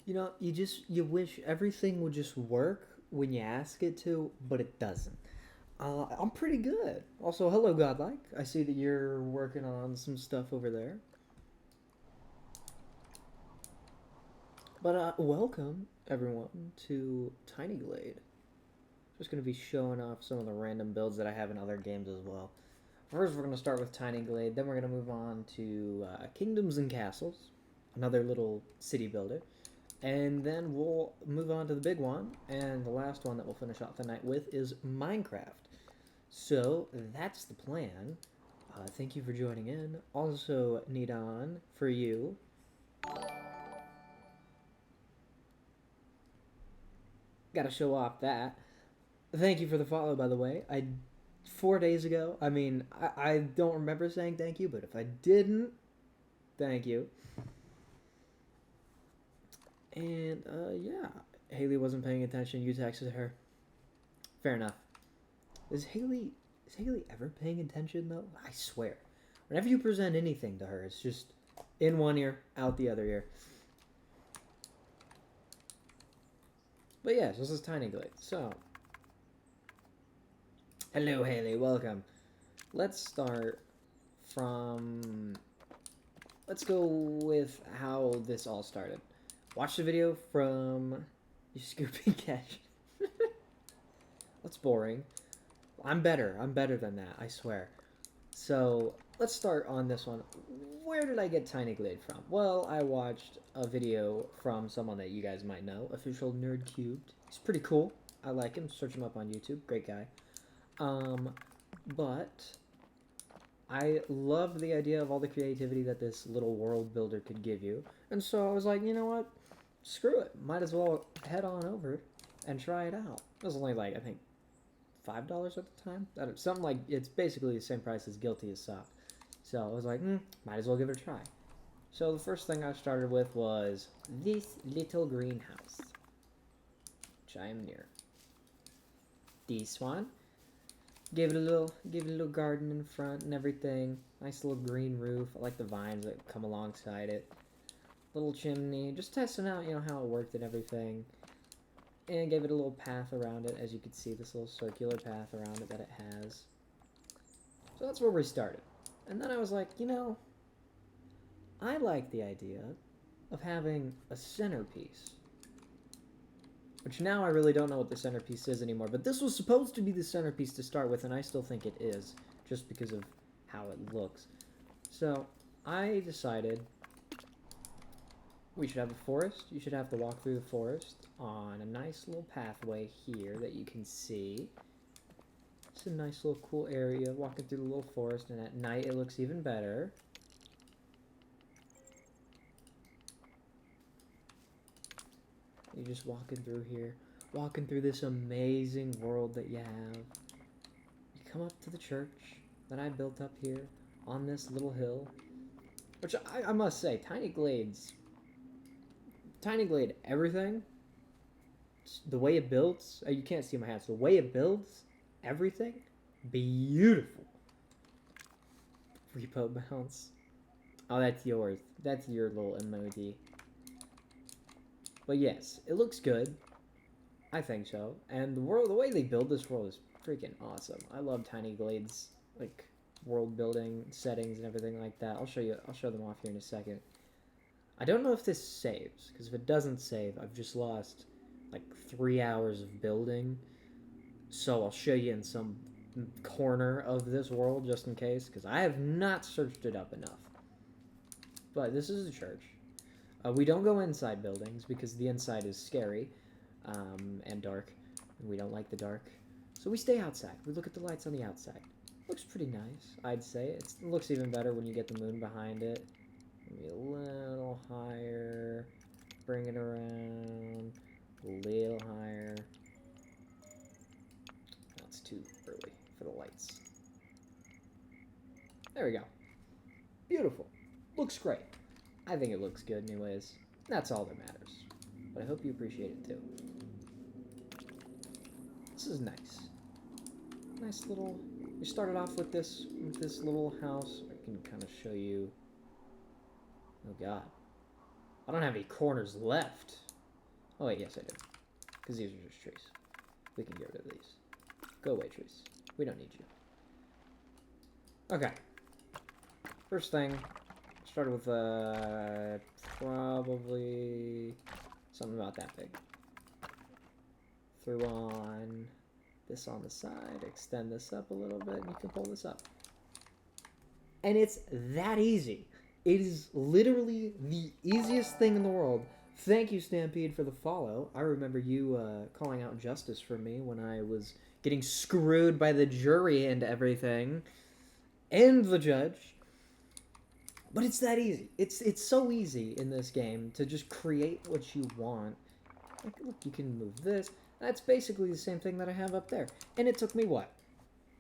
You know, you wish everything would just work when you ask it to, but it doesn't. I'm pretty good. Also, hello, Godlike. I see that you're working on some stuff over there. But welcome everyone to Tiny Glade. Just gonna be showing off some of the random builds that I have in other games as well. First, we're gonna start with Tiny Glade. Then we're gonna move on to Kingdoms and Castles, another little city builder. And then we'll move on to the big one, and the last one that we'll finish off the night with is Minecraft. So that's the plan. Thank you for joining in. Also, Nidon, for you. Gotta show off that. Thank you for the follow, by the way. 4 days ago, I don't remember saying thank you, but if I didn't, thank you. And, yeah. Haley wasn't paying attention. You texted her. Fair enough. Is Haley ever paying attention though? I swear. Whenever you present anything to her, it's just in one ear, out the other ear. But yes, this is Tiny Glade. So, hello Haley, welcome. Let's start from. Let's go with how this all started. Watch the video from you scooping cash. That's boring. I'm better. I'm better than that, I swear. So let's start on this one. Where did I get Tiny Glade from? Well, I watched a video from someone that you guys might know, Official Nerd Cubed. He's pretty cool. I like him. Search him up on YouTube. Great guy. But I loved the idea of all the creativity that this little world builder could give you. And so I was like, you know what? Screw it. Might as well head on over and try it out. It was only like, I think, $5 at the time. Something like, it's basically the same price as Guilty as Soft. So I was like, might as well give it a try. So the first thing I started with was this little greenhouse, which I am near. This one. Gave it a little garden in front and everything. Nice little green roof. I like the vines that come alongside it. Little chimney. Just testing out, how it worked and everything. And gave it a little path around it. As you can see, this little circular path around it that it has. So that's where we started. And then I was like, I like the idea of having a centerpiece. Which now I really don't know what the centerpiece is anymore. But this was supposed to be the centerpiece to start with, and I still think it is. Just because of how it looks. So, I decided we should have a forest. You should have to walk through the forest on a nice little pathway here that you can see. It's a nice little cool area, walking through the little forest, and at night it looks even better. You're just walking through here, walking through this amazing world that you have. You come up to the church that I built up here on this little hill, which I must say, Tiny Glade, everything, the way it builds, you can't see my hands, the way it builds, everything, beautiful. Repo bounce. Oh, that's yours. That's your little emoji. But yes, it looks good. I think so. And the way they build this world is freaking awesome. I love Tiny Glade's like world building settings and everything like that. I'll show them off here in a second. I don't know if this saves, because if it doesn't save, I've just lost like 3 hours of building. So I'll show you in some corner of this world just in case, because I have not searched it up enough. But this is a church. We don't go inside buildings because the inside is scary and dark, and we don't like the dark. So we stay outside. We look at the lights on the outside. Looks pretty nice, I'd say. It looks even better when you get the moon behind it. Maybe a little higher. Bring it around. A little higher. That's too early for the lights. There we go. Beautiful. Looks great. I think it looks good anyways. That's all that matters. But I hope you appreciate it too. This is nice. Nice little... We started off with this little house. I can kind of show you... Oh god. I don't have any corners left. Oh wait, yes I do. Because these are just trees. We can get rid of these. Go away, trees. We don't need you. Okay. First thing, started with probably something about that big. Threw on this on the side, extend this up a little bit, and you can pull this up. And it's that easy. It is literally the easiest thing in the world. Thank you, Stampede, for the follow. I remember you calling out justice for me when I was getting screwed by the jury and everything. And the judge. But it's that easy. It's so easy in this game to just create what you want. Like, look, you can move this. That's basically the same thing that I have up there. And it took me, what,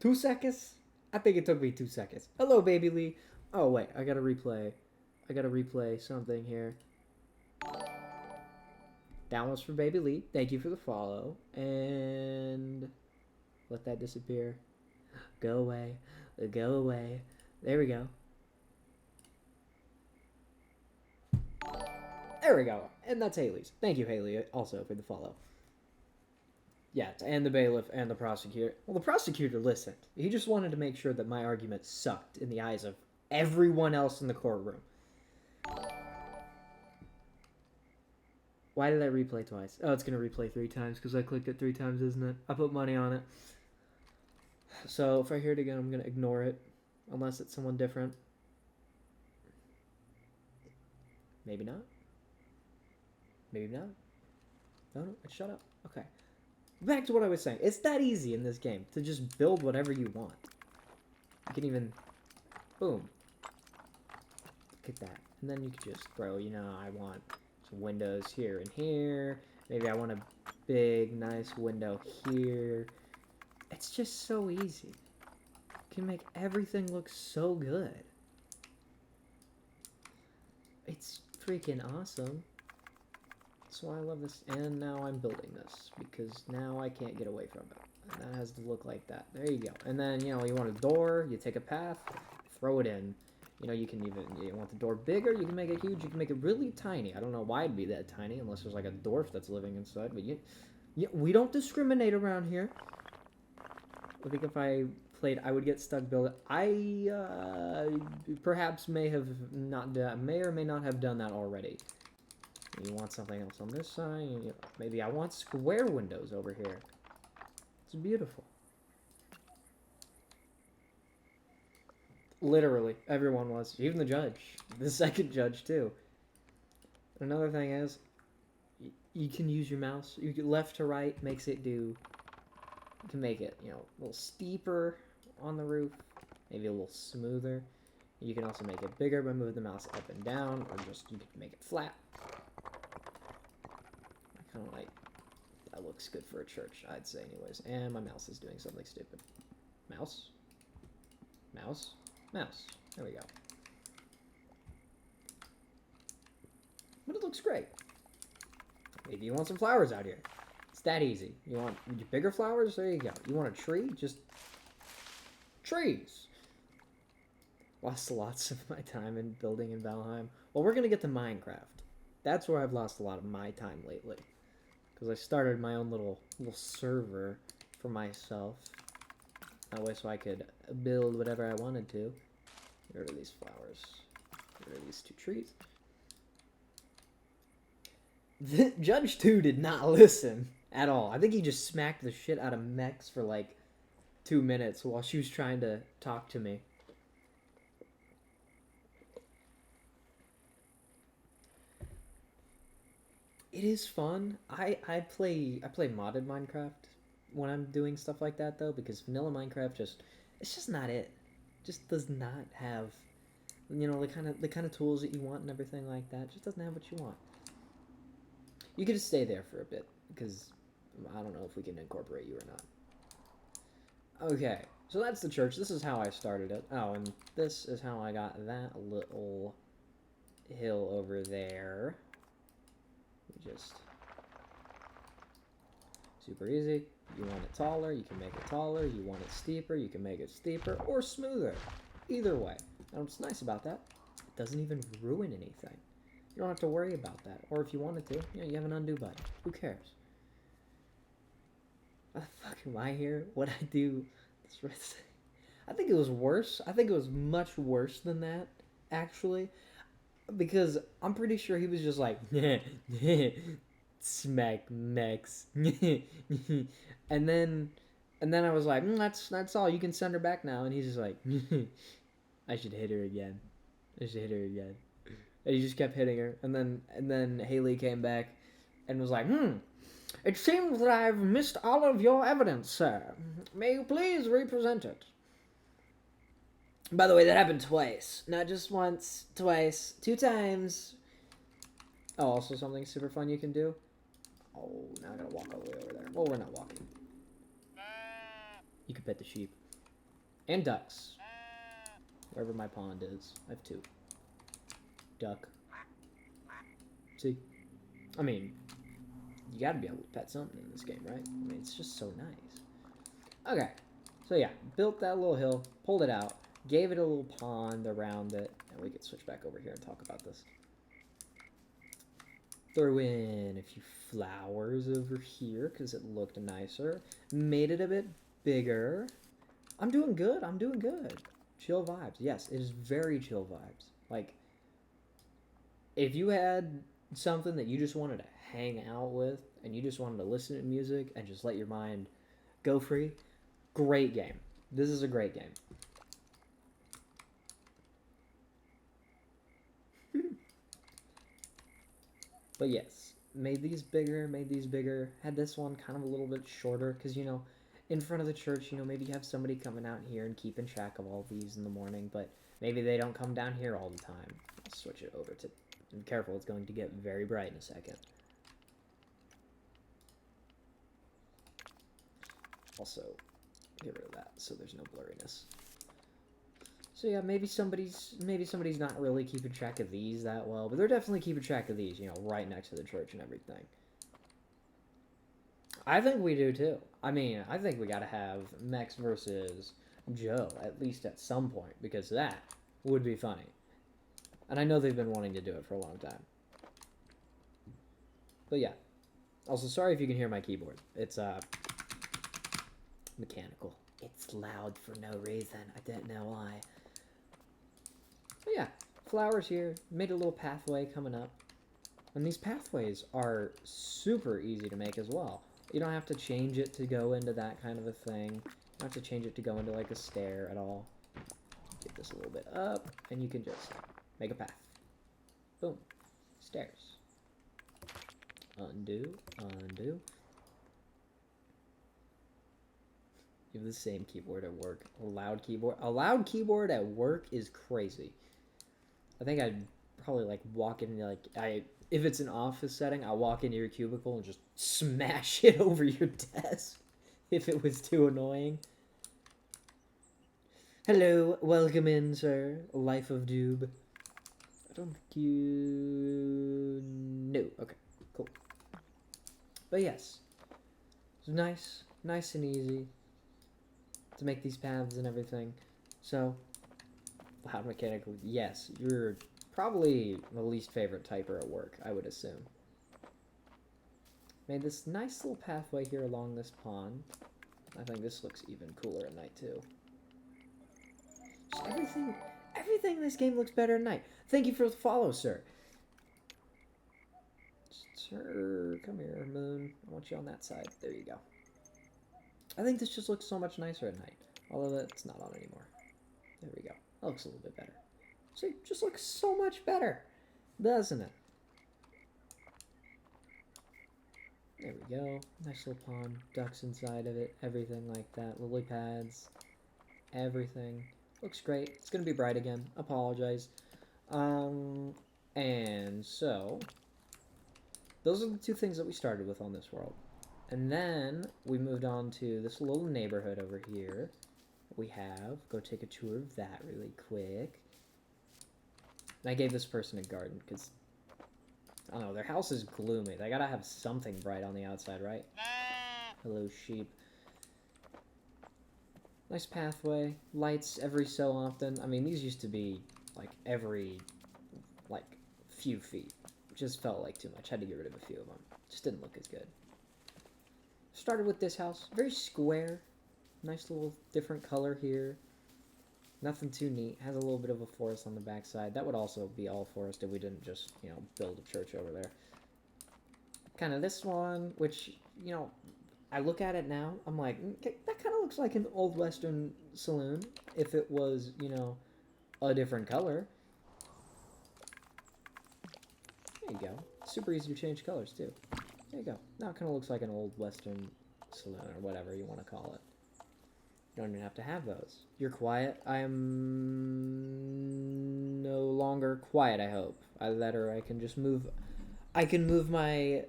2 seconds? I think it took me 2 seconds. Hello, Baby Lee. Oh, wait, I gotta replay. I gotta replay something here. That was for Baby Lee. Thank you for the follow. And let that disappear. Go away. Go away. There we go. There we go. And that's Haley's. Thank you, Haley, also for the follow. Yeah, and the bailiff and the prosecutor. Well, the prosecutor listened. He just wanted to make sure that my argument sucked in the eyes of everyone else in the courtroom. Why did I replay twice? Oh, it's going to replay 3 times because I clicked it 3 times, isn't it? I put money on it. So if I hear it again, I'm going to ignore it. Unless it's someone different. Maybe not. Maybe not. No, shut up. Okay. Back to what I was saying. It's that easy in this game to just build whatever you want. You can even... Boom. Look at that. And then you could just throw, you know, I want some windows here and here. Maybe I want a big, nice window here. It's just so easy. You can make everything look so good. It's freaking awesome. That's why I love this. And now I'm building this because now I can't get away from it. And that has to look like that. There you go. And then, you know, you want a door, you take a path, throw it in. You know, you can even, you want the door bigger, you can make it huge, you can make it really tiny. I don't know why it'd be that tiny unless there's like a dwarf that's living inside. But we don't discriminate around here. I think if I played, I would get stuck building. I perhaps may or may not have done that already. You want something else on this side. Maybe I want square windows over here. It's beautiful. Literally, everyone was. Even the judge. The second judge, too. Another thing is, you can use your mouse. You can left to right makes it do... You can make it, you know, a little steeper on the roof. Maybe a little smoother. You can also make it bigger by moving the mouse up and down. Or just, you can make it flat. I kind of like... That looks good for a church, I'd say anyways. And my mouse is doing something stupid. Mouse? Mouse? Mouse. There we go. But it looks great. Maybe you want some flowers out here. It's that easy. You want bigger flowers? There you go. You want a tree? Just trees. Lost lots of my time in building in Valheim. Well, we're going to get to Minecraft. That's where I've lost a lot of my time lately. Because I started my own little server for myself. That way so I could build whatever I wanted to. Get rid of these flowers. Get rid of these 2 trees. Judge 2 did not listen at all. I think he just smacked the shit out of Mex for like 2 minutes while she was trying to talk to me. It is fun. I play modded Minecraft when I'm doing stuff like that though, because vanilla Minecraft it's just not it. Just does not have, you know, the kind of tools that you want and everything like that. It just doesn't have what you want. You could just stay there for a bit because I don't know if we can incorporate you or not. Okay, so that's the church. This is how I started it. Oh, and this is how I got that little hill over there. Just super easy. You want it taller, you can make it taller. You want it steeper, you can make it steeper or smoother. Either way. And what's nice about that, it doesn't even ruin anything. You don't have to worry about that. Or if you wanted to, you have an undo button. Who cares? Why the fuck am I here? What I do? I think it was worse. I think it was much worse than that, actually. Because I'm pretty sure he was just like, smack mechs. and then and then I was like, that's all. You can send her back now. And he's just like, I should hit her again. I should hit her again. And he just kept hitting her. And then Haley came back and was like, it seems that I've missed all of your evidence, sir. May you please represent it? By the way, that happened twice. Not just once, twice, 2 times. Oh, also something super fun you can do. Oh, now I gotta walk all the way over there. Well, we're not walking. You can pet the sheep. And ducks. Wherever my pond is. I have 2. Duck. See? I mean, you gotta be able to pet something in this game, right? I mean, it's just so nice. Okay. So yeah, built that little hill, pulled it out, gave it a little pond around it, and we could switch back over here and talk about this. Threw in a few flowers over here because it looked nicer. Made it a bit bigger. I'm doing good. I'm doing good. Chill vibes. Yes, it is very chill vibes. Like, if you had something that you just wanted to hang out with and you just wanted to listen to music and just let your mind go free, great game. This is a great game. But yes, made these bigger, had this one kind of a little bit shorter, because, in front of the church, maybe you have somebody coming out here and keeping track of all these in the morning, but maybe they don't come down here all the time. I'll switch it over to, and careful, it's going to get very bright in a second. Also, get rid of that so there's no blurriness. So yeah, maybe somebody's not really keeping track of these that well, but they're definitely keeping track of these, right next to the church and everything. I think we do too. I mean, I think we gotta have Mex versus Joe, at least at some point, because that would be funny. And I know they've been wanting to do it for a long time. But yeah. Also, sorry if you can hear my keyboard. It's, mechanical. It's loud for no reason. I don't know why. But yeah, flowers here. Made a little pathway coming up. And these pathways are super easy to make as well. You don't have to change it to go into that kind of a thing. You don't have to change it to go into like a stair at all. Get this a little bit up, and you can just make a path. Boom. Stairs. Undo, undo. You have the same keyboard at work. A loud keyboard. A loud keyboard at work is crazy. I think I'd probably like walk in, like, if it's an office setting, I'll walk into your cubicle and just smash it over your desk if it was too annoying. Hello, welcome in, sir. Life of Doob. I don't think you... No, okay, cool. But yes, it's nice and easy to make these paths and everything. So, loud mechanical, yes, you're probably the least favorite typer at work, I would assume. Made this nice little pathway here along this pond. I think this looks even cooler at night too. Just everything in this game looks better at night. Thank you for the follow, sir. Sir, come here, Moon. I want you on that side. There you go. I think this just looks so much nicer at night. Although that's not on anymore. There we go. That looks a little bit better. See, it just looks so much better, doesn't it? There we go. Nice little pond. Ducks inside of it. Everything like that. Lily pads. Everything. Looks great. It's going to be bright again. Apologize. And so, those are the 2 things that we started with on this world. And then we moved on to this little neighborhood over here. We have, go take a tour of that really quick. And I gave this person a garden because, I don't know, their house is gloomy. They gotta have something bright on the outside, right? Hello, sheep. Nice pathway. Lights every so often. I mean, these used to be, like, every, like, few feet. Just felt like too much. Had to get rid of a few of them. Just didn't look as good. Started with this house. Very square. Nice little different color here. Nothing too neat. Has a little bit of a forest on the backside. That would also be all forest if we didn't just, build a church over there. Kind of this one, which, I look at it now. I'm like, that kind of looks like an old Western saloon if it was, a different color. There you go. Super easy to change colors, too. There you go. Now it kind of looks like an old Western saloon or whatever you want to call it. You don't even have to have those. You're quiet. I am no longer quiet, I hope. Either that or I can just move. I can move my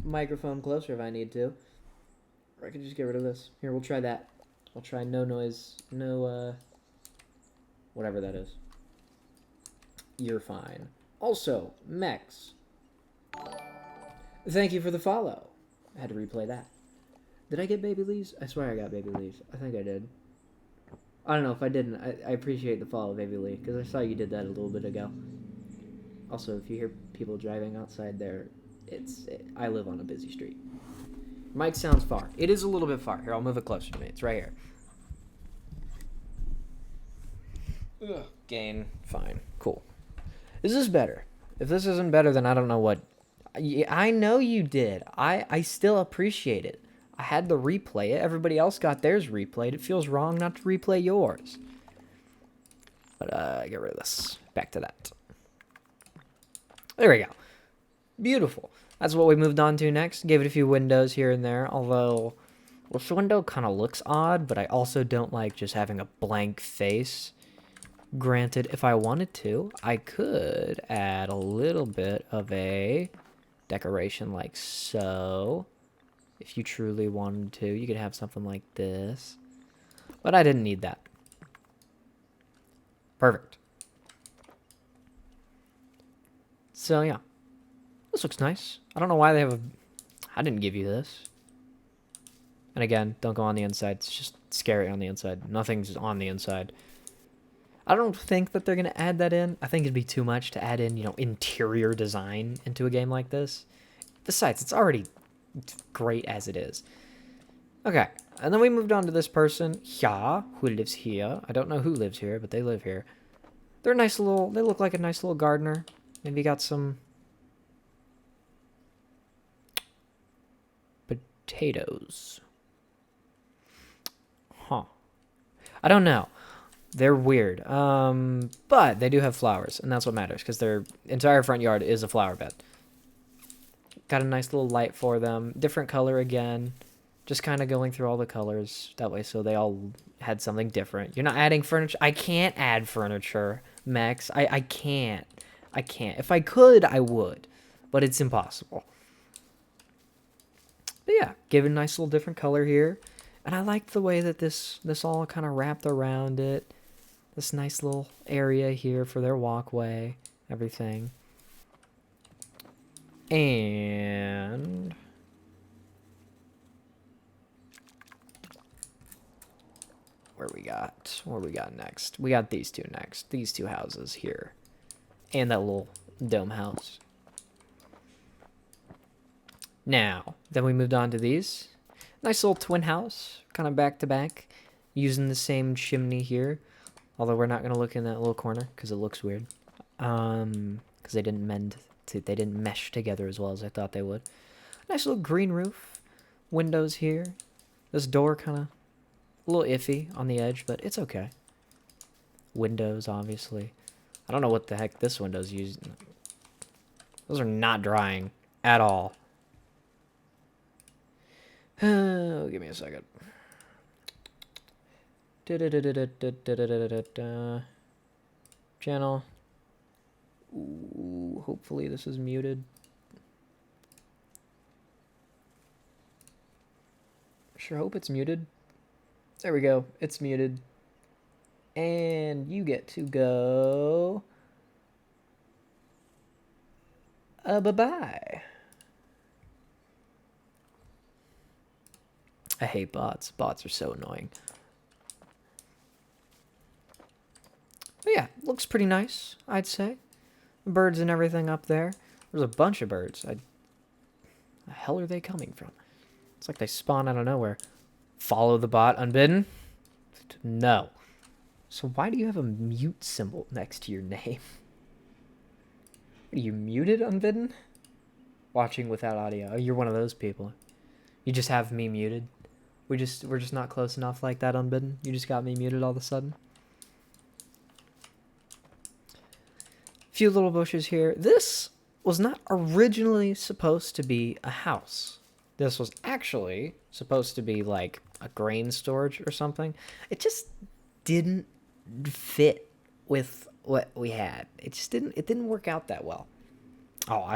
microphone closer if I need to. Or I can just get rid of this. Here, we'll try that. I'll try no noise. No, whatever that is. You're fine. Also, Mex. Thank you for the follow. I had to replay that. Did I get baby leaves? I swear I got baby leaves. I think I did. I don't know if I didn't. I appreciate the follow, baby Lee, because I saw you did that a little bit ago. Also, if you hear people driving outside there, I live on a busy street. Mic sounds far. It is a little bit far. Here, I'll move it closer to me. It's right here. Ugh. Gain. Fine. Cool. Is this better? If this isn't better, then I don't know what. I know you did. I still appreciate it. I had to replay it. Everybody else got theirs replayed. It feels wrong not to replay yours. But get rid of this. Back to that. There we go. Beautiful. That's what we moved on to next. Gave it a few windows here and there. Although, this window kind of looks odd, but I also don't like just having a blank face. Granted, if I wanted to, I could add a little bit of a decoration like so. If you truly wanted to, you could have something like this. But I didn't need that. Perfect. So, yeah. This looks nice. I don't know why they have a... I didn't give you this. And again, don't go on the inside. It's just scary on the inside. Nothing's on the inside. I don't think that they're going to add that in. I think it'd be too much to add in, interior design into a game like this. Besides, it's already great as it is. Okay, and then we moved on to this person, Hya, who lives here. I don't know who lives here, but they live here. They're a nice little, they look like a nice little gardener. Maybe got some potatoes. Huh. I don't know. They're weird. But they do have flowers, and that's what matters, because their entire front yard is a flower bed. Got a nice little light for them. Different color again. Just kind of going through all the colors that way so they all had something different. You're not adding furniture. I can't add furniture, Max. I can't. I can't. If I could, I would. But it's impossible. But yeah, give it a nice little different color here. And I like the way that this all kind of wrapped around it. This nice little area here for their walkway. Everything. And what we got next? We got these two next. These two houses here. And that little dome house. Now, then we moved on to these. Nice little twin house, kind of back to back, using the same chimney here. Although we're not going to look in that little corner because it looks weird. Because they didn't mesh together as well as I thought they would. Nice little green roof. Windows here. This door kind of a little iffy on the edge, but it's okay. Windows, obviously. I don't know what the heck this window's used. Those are not drying at all. Give me a second. Channel. Ooh, hopefully this is muted. Sure hope it's muted. There we go. It's muted. And you get to go. Bye-bye. I hate bots. Bots are so annoying. But yeah, looks pretty nice, I'd say. birds and everything up there. There's a bunch of birds. The hell are they coming from? It's like they spawn out of nowhere. Follow the bot unbidden? No. So why do you have a mute symbol next to your name? Are you muted, unbidden? Watching without audio. Oh, you're one of those people. You just have me muted. We're just not close enough like that, unbidden. You just got me muted all of a sudden. Few little bushes here. This was not originally supposed to be a house. This was actually supposed to be like a grain storage or something. It just didn't fit with what we had. It didn't work out that well. Oh,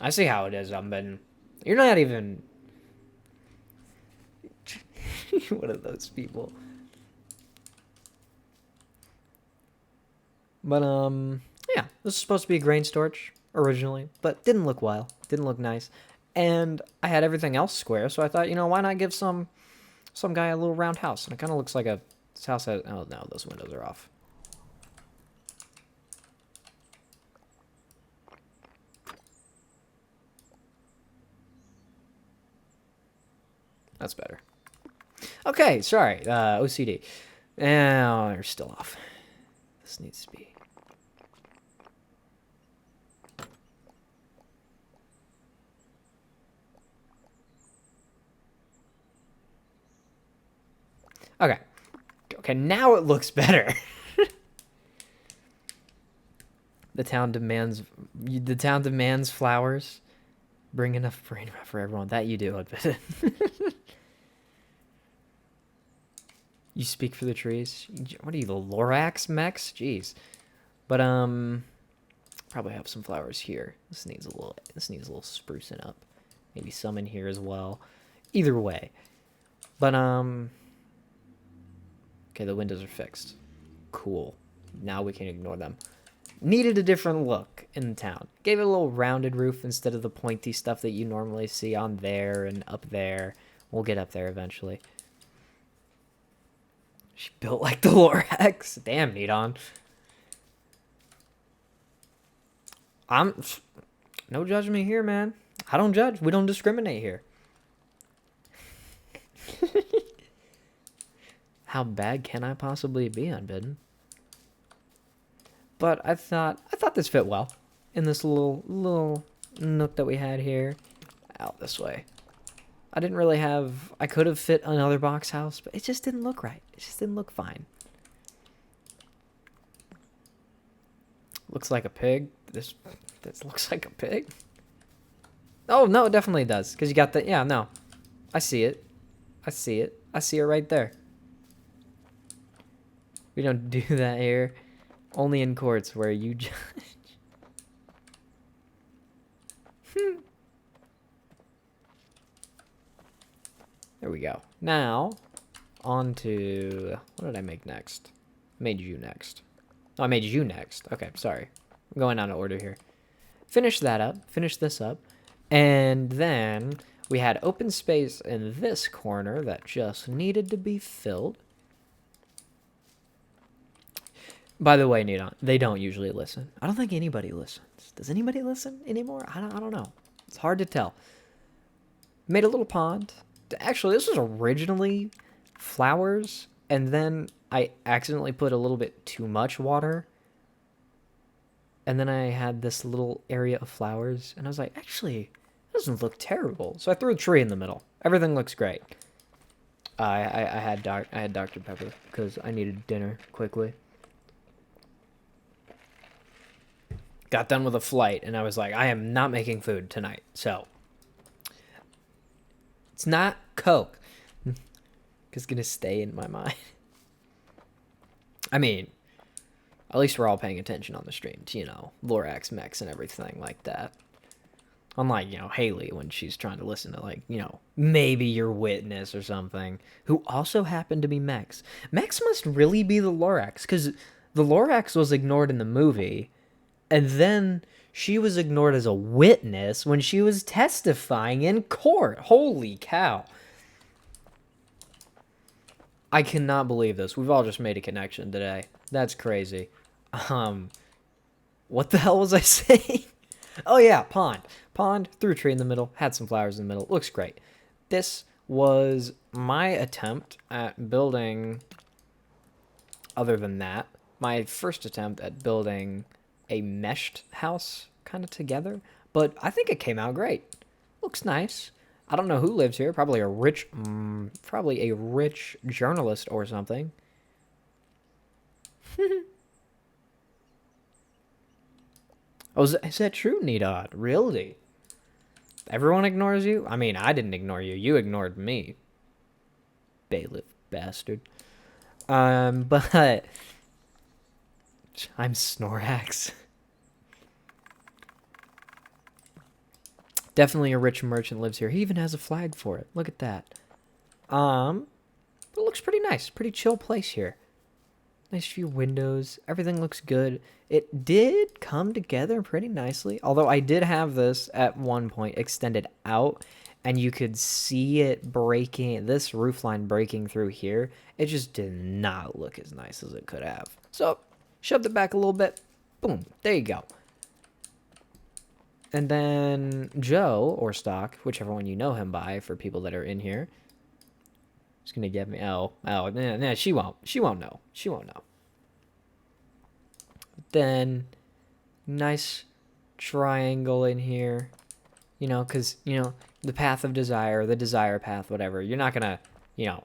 I see how it is, unbidden. You're not even one of those people. But yeah, this is supposed to be a grain storage originally, but didn't look well. Didn't look nice. And I had everything else square, so I thought, why not give some guy a little round house? And it kind of looks like this house has, oh no, those windows are off. That's better. Okay, sorry, OCD. Now they're still off. This needs to be. Okay. Okay, now it looks better. The town demands flowers. Bring enough brain rot for everyone. That you do, Unbidden. You speak for the trees. What are you, the Lorax mechs? Jeez. But probably have some flowers here. This needs a little sprucing up. Maybe some in here as well. Either way. But okay, the windows are fixed. Cool. Now we can ignore them. Needed a different look in the town. Gave it a little rounded roof instead of the pointy stuff that you normally see on there and up there. We'll get up there eventually. She built like the Lorax. Damn, Nidon. No judgment here, man. I don't judge. We don't discriminate here. How bad can I possibly be, Unbidden? But I thought this fit well in this little nook that we had here. Out this way. I didn't really have. I could have fit another box house, but it just didn't look right. It just didn't look fine. Looks like a pig. This looks like a pig. Oh no, it definitely does. Cause you got the no. I see it. I see it. I see it right there. We don't do that here. Only in courts where you judge. There we go. Now, on to... What did I make next? I made you next. Oh, I made you next. Okay, sorry. I'm going out of order here. Finish that up. Finish this up. And then we had open space in this corner that just needed to be filled. By the way, Nidon, they don't usually listen. I don't think anybody listens. Does anybody listen anymore? I don't know. It's hard to tell. Made a little pond. Actually, this was originally flowers, and then I accidentally put a little bit too much water. And then I had this little area of flowers, and I was like, actually, it doesn't look terrible. So I threw a tree in the middle. Everything looks great. I had Dr. Pepper because I needed dinner quickly. Got done with a flight, and I was like, I am not making food tonight, so it's not Coke. It's gonna stay in my mind. I mean, at least we're all paying attention on the streams, Lorax mechs and everything like that. Unlike, Haley when she's trying to listen to, maybe your witness or something, who also happen to be mechs. Mechs must really be the Lorax, because the Lorax was ignored in the movie, and then she was ignored as a witness when she was testifying in court. Holy cow. I cannot believe this. We've all just made a connection today. That's crazy. What the hell was I saying? Oh yeah, pond. Pond, threw a tree in the middle, had some flowers in the middle. Looks great. This was my attempt at building, other than that, my first attempt at building a meshed house kind of together. But I think it came out great. Looks nice. I don't know who lives here. Probably a rich journalist or something. Oh, is that true, Nidot? Really? Everyone ignores you? I mean, I didn't ignore you. You ignored me. Bailiff bastard. But I'm Snorax. Definitely a rich merchant lives here. He even has a flag for it. Look at that. It looks pretty nice. Pretty chill place here. Nice few windows. Everything looks good. It did come together pretty nicely. Although I did have this at one point extended out, and you could see it breaking, this roof line breaking through here. It just did not look as nice as it could have. So, shoved it back a little bit. Boom. There you go. And then Joe, or Stock, whichever one you know him by for people that are in here, is going to give me... Oh, nah, she won't. She won't know. She won't know. Then, nice triangle in here. You know, because, you know, the path of desire, the desire path, whatever. You're not going to, you know,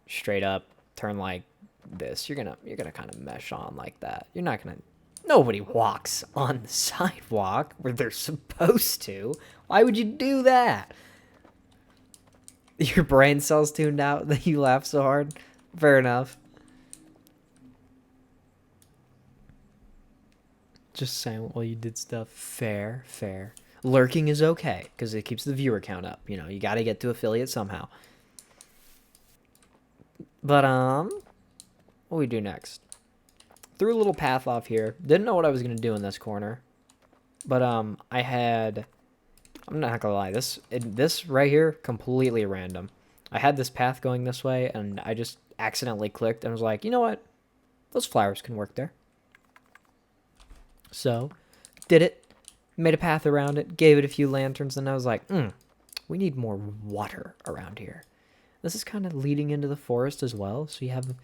straight up turn like this. You're gonna kind of mesh on like that. You're not going to... Nobody walks on the sidewalk where they're supposed to. Why would you do that? Your brain cells tuned out that you laugh so hard? Fair enough. Just saying while you did stuff. Fair, fair. Lurking is okay, because it keeps the viewer count up. You know, you got to get to affiliate somehow. But, what do we do next? Threw a little path off here. Didn't know what I was going to do in this corner. But, I had... I'm not going to lie. This right here, completely random. I had this path going this way, and I just accidentally clicked and was like, you know what? Those flowers can work there. So, did it. Made a path around it. Gave it a few lanterns, and I was like, we need more water around here. This is kind of leading into the forest as well. So you have...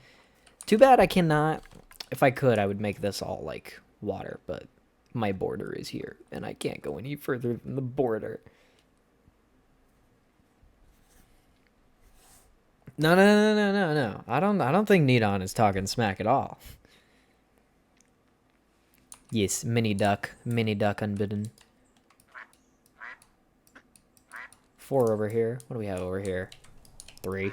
Too bad I cannot... If I could, I would make this all, like, water, but my border is here, and I can't go any further than the border. No. I don't think Nidon is talking smack at all. Yes, mini duck unbidden. 4 over here. What do we have over here? 3.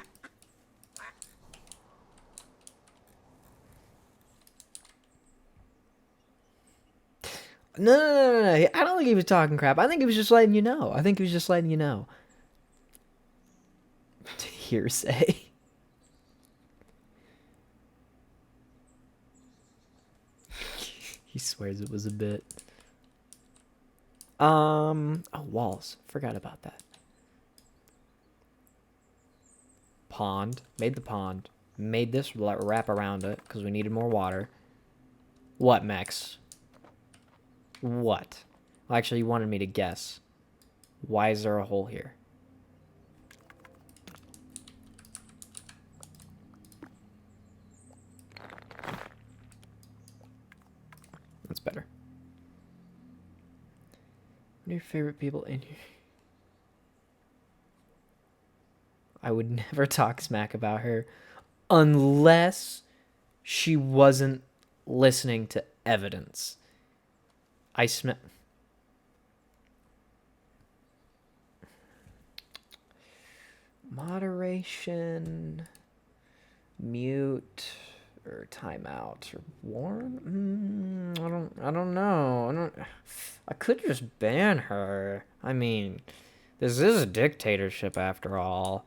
No. I don't think he was talking crap. I think he was just letting you know. Hearsay. He swears it was a bit. Oh, walls. Forgot about that. Pond. Made the pond. Made this wrap around it because we needed more water. What, Max? What? Well, actually, you wanted me to guess. Why is there a hole here? That's better. What are your favorite people in here? I would never talk smack about her unless she wasn't listening to evidence. I smell... Moderation, mute, or timeout, or warn? I don't know. I could just ban her. I mean, this is a dictatorship after all.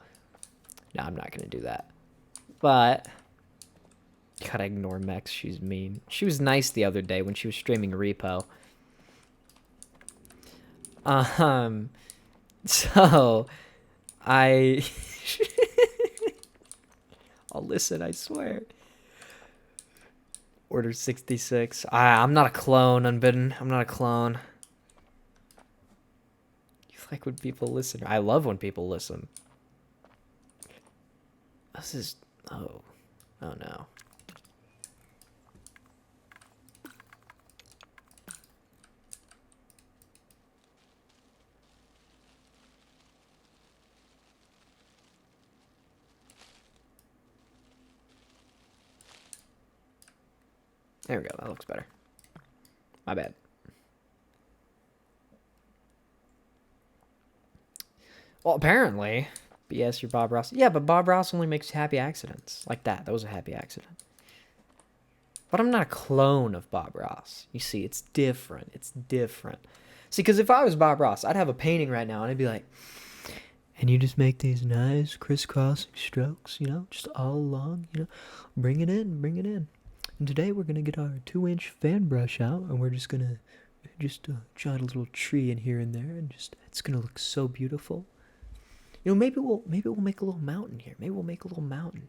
No, I'm not gonna do that. But gotta ignore Mex. She's mean. She was nice the other day when she was streaming Repo. So I'll listen, I swear. Order 66. I'm not a clone, Unbidden. I'm not a clone. You like when people listen. I love when people listen. This is... Oh. Oh, no. There we go. That looks better. My bad. Well, apparently, BS, you're Bob Ross. Yeah, but Bob Ross only makes happy accidents. Like that. That was a happy accident. But I'm not a clone of Bob Ross. You see, it's different. It's different. See, because if I was Bob Ross, I'd have a painting right now, and I'd be like, and you just make these nice crisscrossing strokes, you know, just all along, you know, bring it in, bring it in. And today we're going to get our 2-inch fan brush out, and we're just going to jot a little tree in here and there, and just, it's going to look so beautiful. You know, maybe we'll make a little mountain here. Maybe we'll make a little mountain.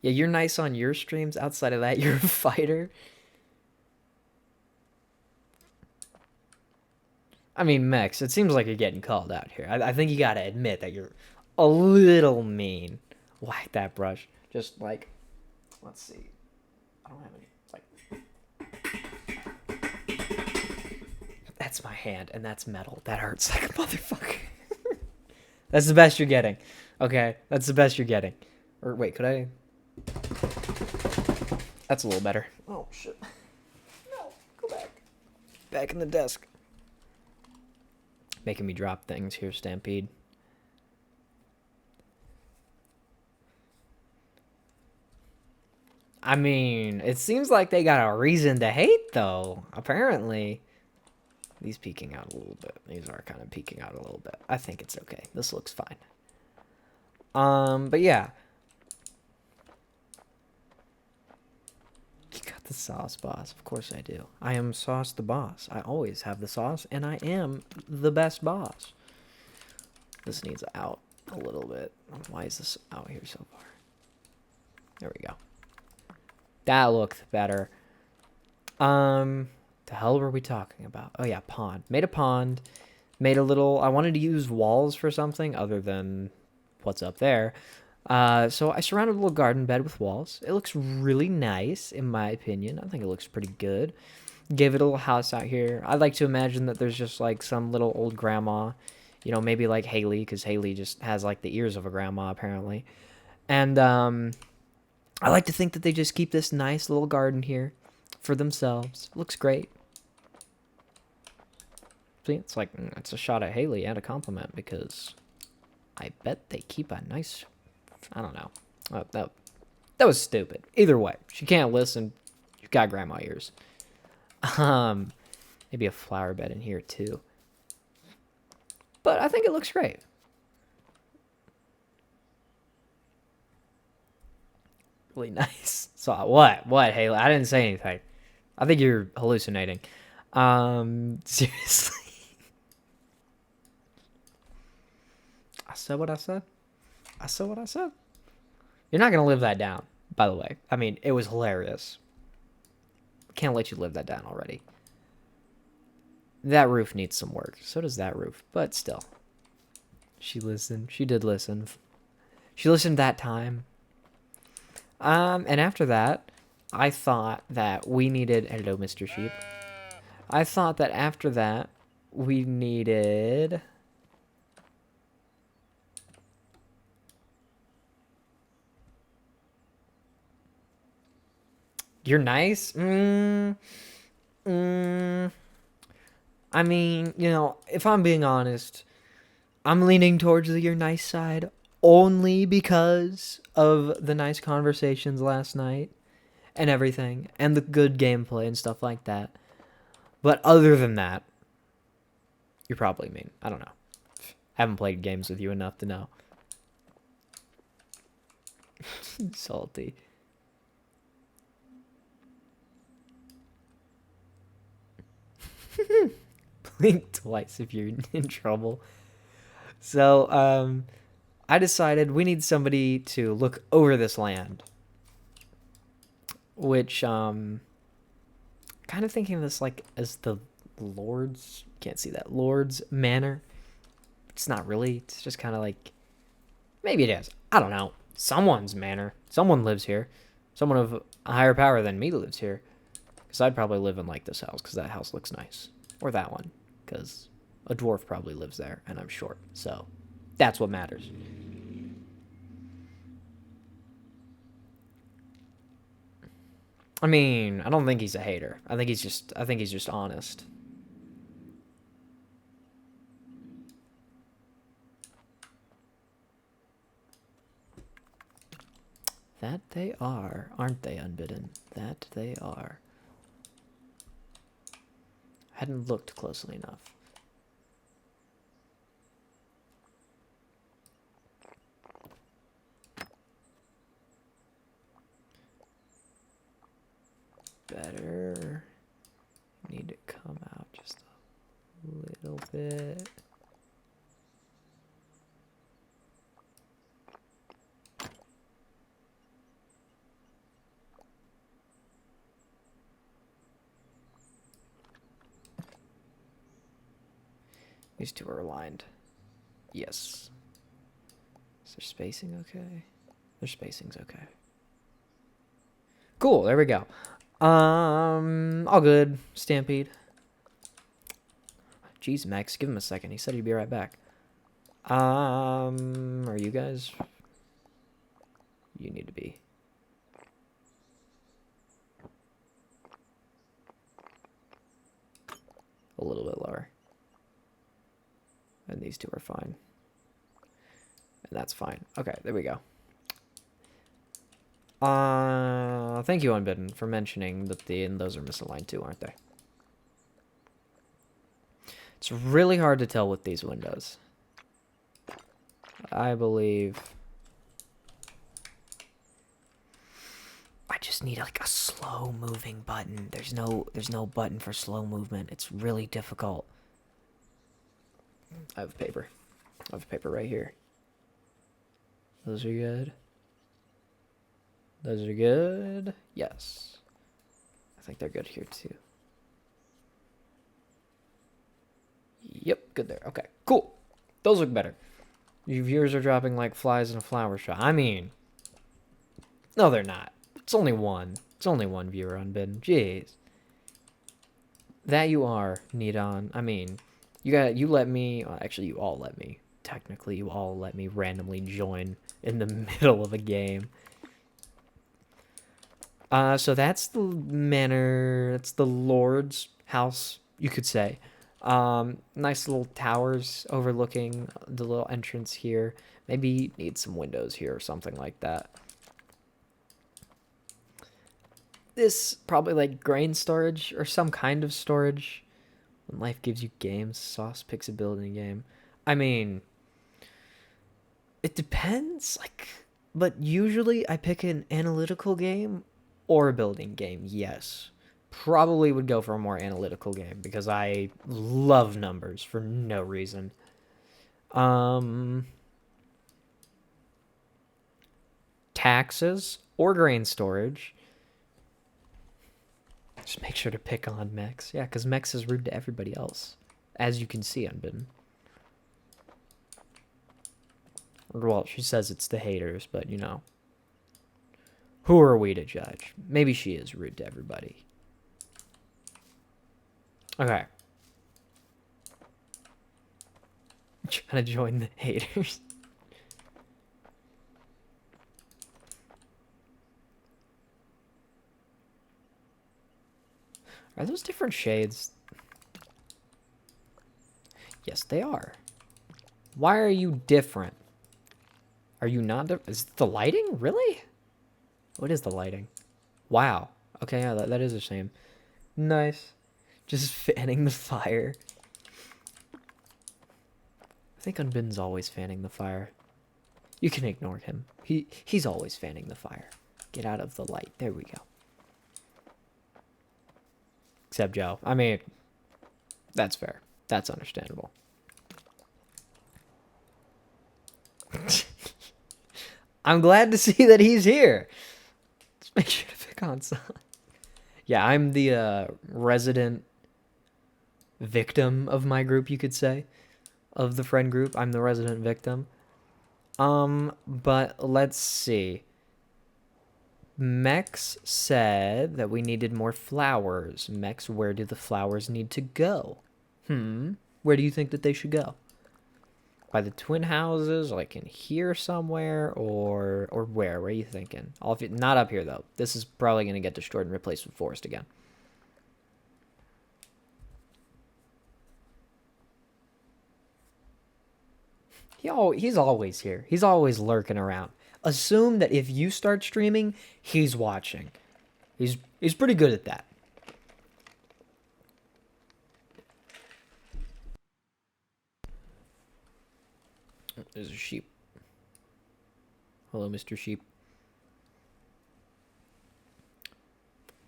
Yeah, you're nice on your streams. Outside of that, you're a fighter. I mean, Mex, it seems like you're getting called out here. I think you gotta admit that you're a little mean. Whack that brush. Just like... Let's see. I don't have any. Like, that's my hand, and that's metal. That hurts like a motherfucker. That's the best you're getting. Okay, that's the best you're getting. Or wait, could I? That's a little better. Oh shit! No, go back. Back in the desk. Making me drop things here, Stampede. I mean, it seems like they got a reason to hate, though. Apparently. These peeking out a little bit. These are kind of peeking out a little bit. I think it's okay. This looks fine. But yeah. You got the sauce, boss. Of course I do. I am Sauce the boss. I always have the sauce, and I am the best boss. This needs out a little bit. Why is this out here so far? There we go. That looked better. The hell were we talking about? Oh yeah, pond. Made a pond. Made a little... I wanted to use walls for something other than what's up there. So I surrounded a little garden bed with walls. It looks really nice, in my opinion. I think it looks pretty good. Gave it a little house out here. I like to imagine that there's just like some little old grandma. You know, maybe like Haley, because Haley just has like the ears of a grandma, apparently. And I like to think that they just keep this nice little garden here for themselves. Looks great. See, it's like, it's a shot at Haley and a compliment, because I bet they keep a nice... I don't know. That was stupid. Either way, she can't listen. She's got grandma ears. Maybe a flower bed in here too. But I think it looks great. Really nice. So what? What, Haley? I didn't say anything. I think you're hallucinating. Seriously. I said what I said. I said what I said. You're not going to live that down, by the way. I mean, it was hilarious. Can't let you live that down already. That roof needs some work. So does that roof. But still. She listened. She did listen. She listened that time. And after that, I thought that we needed... Hello, Mr. Sheep. I thought that after that, we needed... You're nice? I mean, you know, if I'm being honest, I'm leaning towards the you're nice side only because of the nice conversations last night and everything, and the good gameplay and stuff like that. But other than that, you're probably mean. I don't know. Haven't played games with you enough to know. Salty. Blink twice if you're in trouble. So, I decided we need somebody to look over this land. which kind of thinking of this like as the Lord's, can't see that, Lord's Manor. It's not really, it's just kind of like, maybe it is, I don't know, someone's manor. Someone lives here. Someone of a higher power than me lives here. Because I'd probably live in like this house because that house looks nice. Or that one, because a dwarf probably lives there and I'm short. So that's what matters. I mean, I don't think he's a hater. I think he's just honest. That they are, aren't they, Unbidden? That they are. Hadn't looked closely enough. Better. Need to come out just a little bit. These two are aligned. Yes. Is their spacing okay? Their spacing's okay. Cool, there we go. All good, Stampede. Jeez, Max, give him a second. He said he'd be right back. Are you guys? You need to be. A little bit lower. And these two are fine. And that's fine. Okay, there we go. Thank you, Unbidden, for mentioning that those are misaligned too, aren't they? It's really hard to tell with these windows. I believe I just need like a slow moving button. There's no button for slow movement. It's really difficult. I have paper. I have paper right here. Those are good. Those are good. Yes. I think they're good here too. Yep, good there. Okay, cool. Those look better. Your viewers are dropping like flies in a flower shop. I mean, no, they're not. It's only one. It's only one viewer Unbidden. Jeez. That you are, Nidon. I mean, you let me, well, actually you all let me. Technically, you all let me randomly join in the middle of a game. So that's the manor, that's the Lord's house, you could say. Nice little towers overlooking the little entrance here. Maybe need some windows here or something like that. This probably like grain storage or some kind of storage. When life gives you games, Sauce picks a building game. I mean, it depends, like, but usually I pick an analytical game or a building game, yes. Probably would go for a more analytical game because I love numbers for no reason. Taxes or grain storage. Just make sure to pick on Mex. Yeah, because Mex is rude to everybody else. As you can see, Unbidden. Well, she says it's the haters, but you know. Who are we to judge? Maybe she is rude to everybody. Okay. Trying to join the haters. Are those different shades? Yes, they are. Why are you different? Are you not different? Is it the lighting? Really? What is the lighting? Wow. Okay, yeah, that is a shame. Nice. Just fanning the fire. I think Unbidden's always fanning the fire. You can ignore him. He's always fanning the fire. Get out of the light. There we go. Except Joe. I mean, that's fair. That's understandable. I'm glad to see that he's here. Let's make sure to pick console. Yeah, I'm the resident victim of my group, you could say. Of the friend group. I'm the resident victim. But let's see. Mex said that we needed more flowers. Mex, where do the flowers need to go? Where do you think that they should go? By the twin houses, like in here somewhere, or where? Where are you thinking? Not up here though. This is probably gonna get destroyed and replaced with forest again. He's always here. He's always lurking around. Assume that if you start streaming, he's watching. He's pretty good at that. There's a sheep. Hello, Mr. Sheep.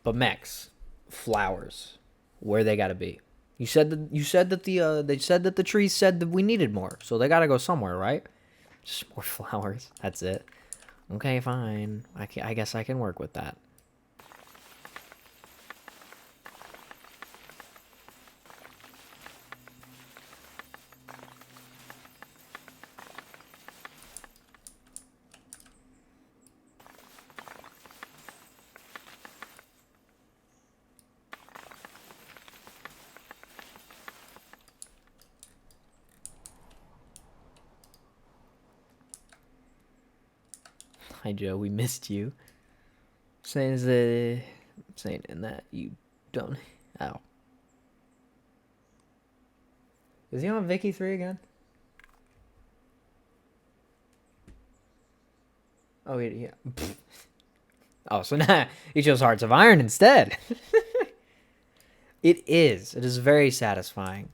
But Max, flowers, where they gotta be? You said that they said that the trees said that we needed more, so they gotta go somewhere, right? Just more flowers. That's it. Okay, fine. I guess I can work with that. Hi Joe, we missed you. Saying in that you don't. Oh. Is he on Vicky 3 again? Oh yeah. Oh, so now he chose Hearts of Iron instead. It is. It is very satisfying.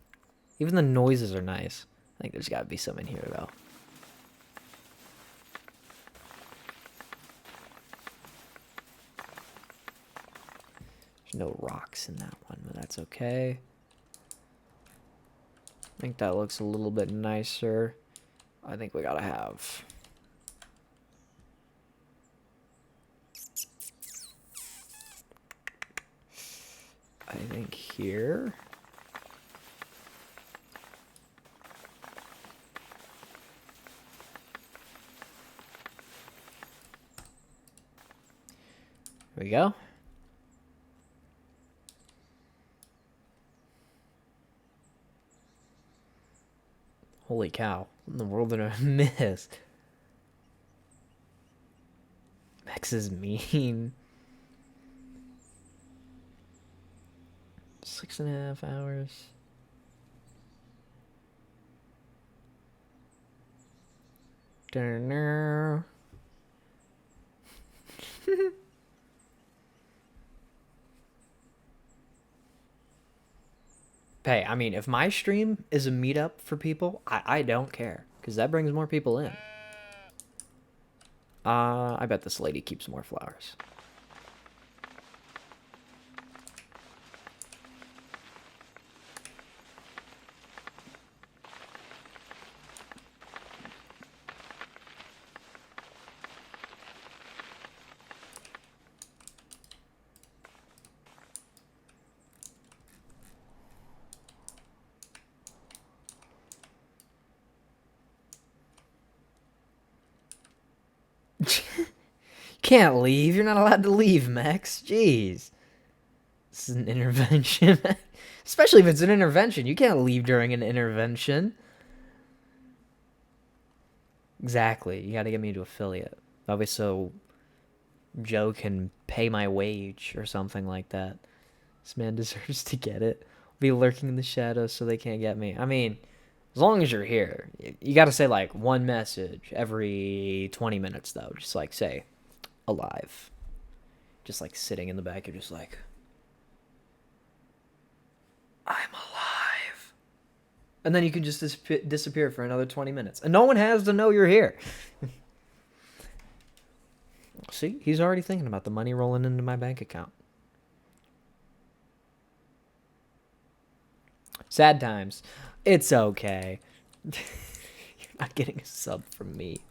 Even the noises are nice. I think there's got to be some in here though. There's no rocks in that one, but that's okay. I think that looks a little bit nicer. I think we gotta have... I think here... Here we go. Holy cow. What in the world did I miss? Max is mean. 6.5 hours. Hey, I mean, if my stream is a meetup for people, I don't care. Because that brings more people in. I bet this lady keeps more flowers. Can't leave. You're not allowed to leave, Max. Jeez. This is an intervention. Especially if it's an intervention. You can't leave during an intervention. Exactly. You gotta get me to affiliate. That way so Joe can pay my wage or something like that. This man deserves to get it. Be lurking in the shadows so they can't get me. I mean, as long as you're here. You gotta say like one message every 20 minutes though. Just like say... alive. Just like sitting in the back, you're just like, I'm alive. And then you can just disappear for another 20 minutes. And no one has to know you're here. See, he's already thinking about the money rolling into my bank account. Sad times. It's okay. You're not getting a sub from me.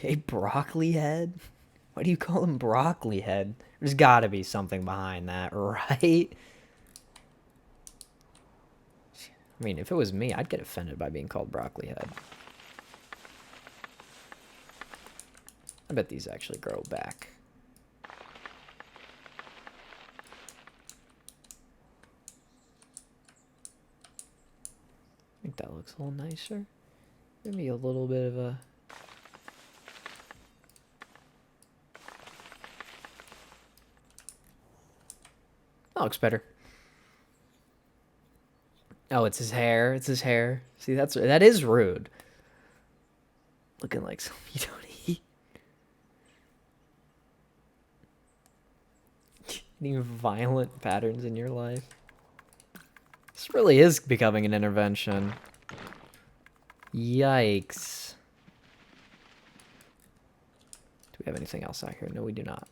Okay, broccoli head? Why do you call him broccoli head? There's gotta be something behind that, right? I mean, if it was me, I'd get offended by being called broccoli head. I bet these actually grow back. I think that looks a little nicer. Maybe a little bit of a... That looks better. Oh, it's his hair. It's his hair. See, that is rude. Looking like something you don't eat. Any violent patterns in your life? This really is becoming an intervention. Yikes. Do we have anything else out here? No, we do not.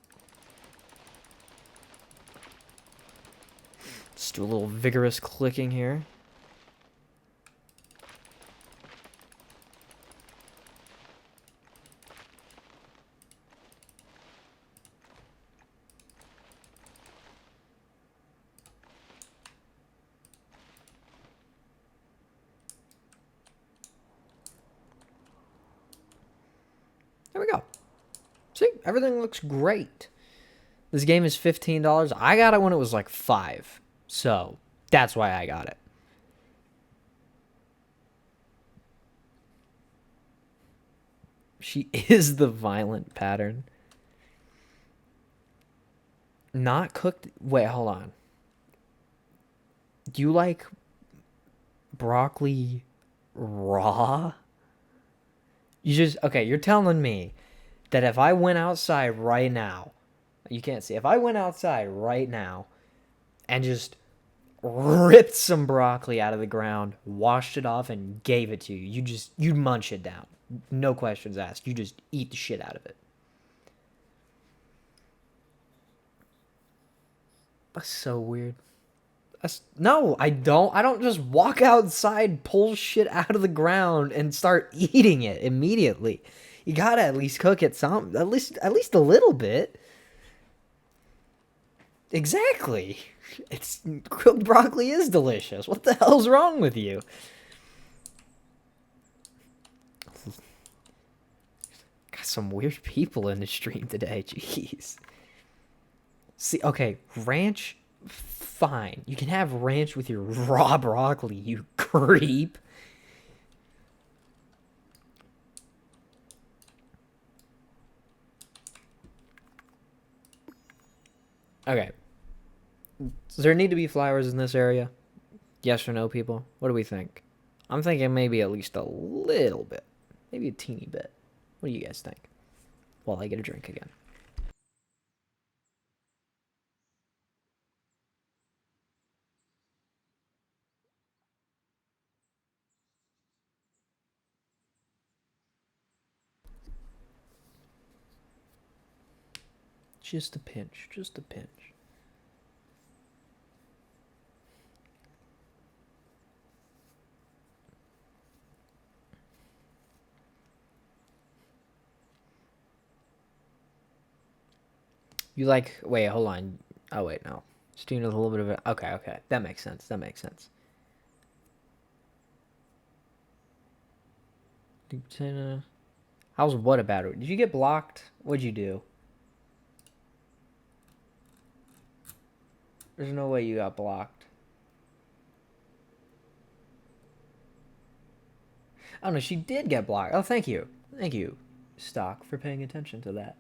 Let's do a little vigorous clicking here. There we go. See, everything looks great. This game is $15. I got it when it was like $5. So, that's why I got it. She is the violent pattern. Not cooked. Wait, hold on. Do you like broccoli raw? Okay, you're telling me that if I went outside right now, you can't see, if I went outside right now and just ripped some broccoli out of the ground, washed it off, and gave it to you, you'd munch it down. No questions asked. You just eat the shit out of it. That's so weird. No, I don't. I don't just walk outside, pull shit out of the ground, and start eating it immediately. You gotta at least cook it at least a little bit. Exactly. It's cooked broccoli is delicious. What the hell's wrong with you? Got some weird people in the stream today. Jeez. See, okay, ranch, fine. You can have ranch with your raw broccoli, you creep. Okay. Does there need to be flowers in this area? Yes or no, people? What do we think? I'm thinking maybe at least a little bit. Maybe a teeny bit. What do you guys think? While I get a drink again. Just a pinch. Just a pinch. You like... Wait, hold on. Oh, wait, no. Just doing a little bit of it. Okay, okay. That makes sense. That makes sense. How's what about it? Did you get blocked? What'd you do? There's no way you got blocked. Oh, no, she did get blocked. Oh, thank you. Thank you, Stock, for paying attention to that.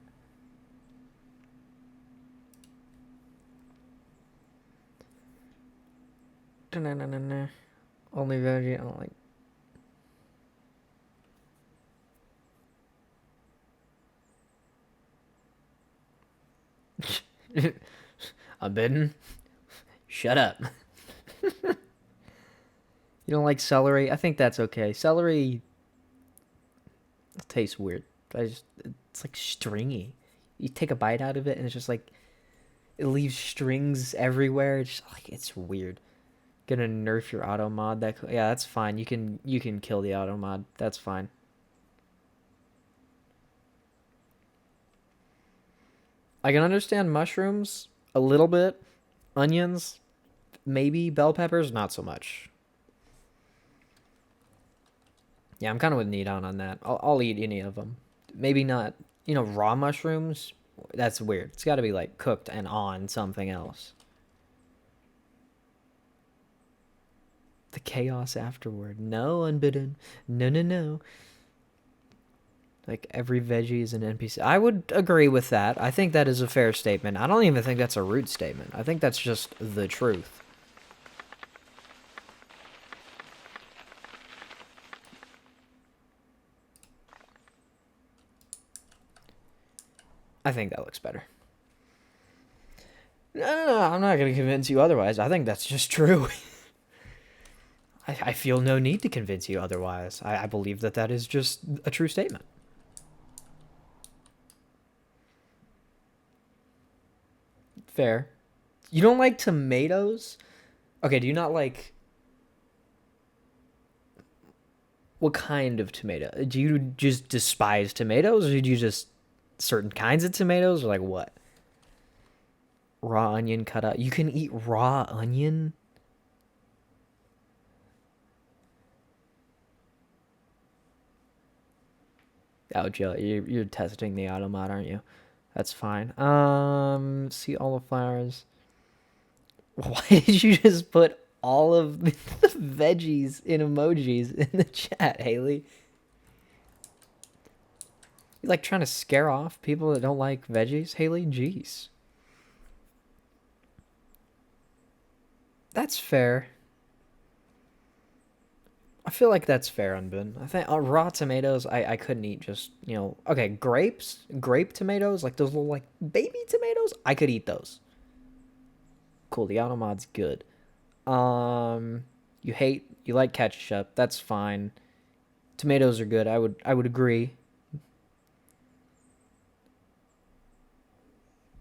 Only veggie, I don't like... I'm bidden. Shut up. You don't like celery? I think that's okay. Celery tastes weird. It's like stringy. You take a bite out of it and it's just like, it leaves strings everywhere. It's just like, it's weird. Gonna nerf your auto mod. Yeah, that's fine. You can kill the auto mod. That's fine. I can understand mushrooms a little bit. Onions, maybe. Bell peppers, not so much. Yeah, I'm kind of with Nidon on that. I'll eat any of them. Maybe not, raw mushrooms. That's weird. It's got to be like cooked and on something else. The chaos afterward. No, Unbidden. No, no, no. Like every veggie is an NPC. I would agree with that. I think that is a fair statement. I don't even think that's a rude statement. I think that's just the truth. I think that looks better. No, I'm not going to convince you otherwise. I think that's just true. I feel no need to convince you otherwise. I believe that that is just a true statement. Fair. You don't like tomatoes? Okay, do you not like... What kind of tomato? Do you just despise tomatoes, or do you just... certain kinds of tomatoes, or like what? Raw onion cut up. You can eat raw onion? Oh, Jill, you're testing the automod, aren't you? That's fine. See all the flowers. Why did you just put all of the veggies in emojis in the chat, Haley? You like trying to scare off people that don't like veggies, Haley? Jeez. That's fair. I feel like that's fair, Unbin. I think raw tomatoes, I couldn't eat just, okay, grape tomatoes, like those little, like, baby tomatoes, I could eat those. Cool, the automod's good. You like ketchup, that's fine. Tomatoes are good, I would agree.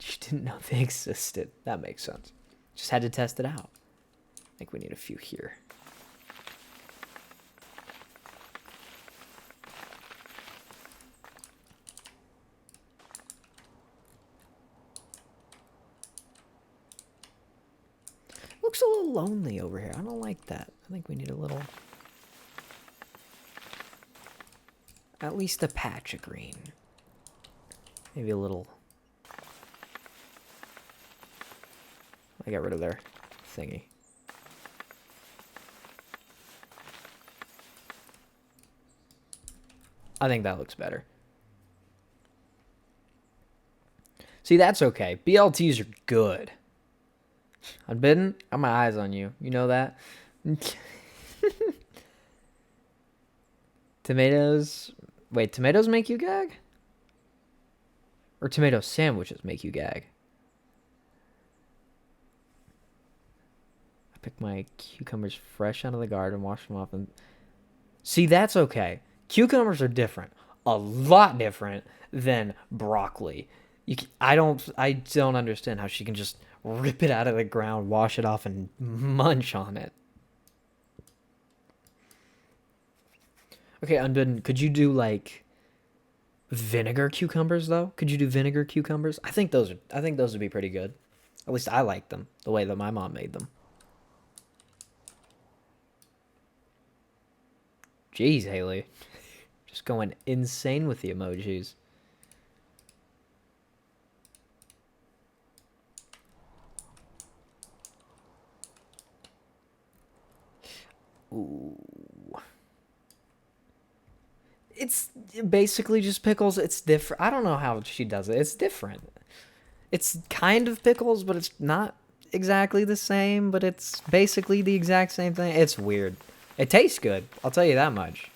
You didn't know they existed. That makes sense. Just had to test it out. I think we need a few here. Looks a little lonely over here. I don't like that. I think we need a little... At least a patch of green. Maybe a little... I got rid of their thingy. I think that looks better. See, that's okay. BLTs are good. Unbidden? I got my eyes on you. You know that? Tomatoes. Wait, tomatoes make you gag? Or tomato sandwiches make you gag? I pick my cucumbers fresh out of the garden, wash them off, and... See, that's okay. Cucumbers are different. A lot different than broccoli. I don't understand how she can just rip it out of the ground, wash it off, and munch on it. Okay, Unbidden, could you do, like, vinegar cucumbers, though? Could you do vinegar cucumbers? I think those would be pretty good. At least I like them, the way that my mom made them. Jeez, Haley. Just going insane with the emojis. Ooh. It's basically just pickles. It's different. I don't know how she does it. It's different. It's kind of pickles, but it's not exactly the same, but it's basically the exact same thing. It's weird. It tastes good. I'll tell you that much.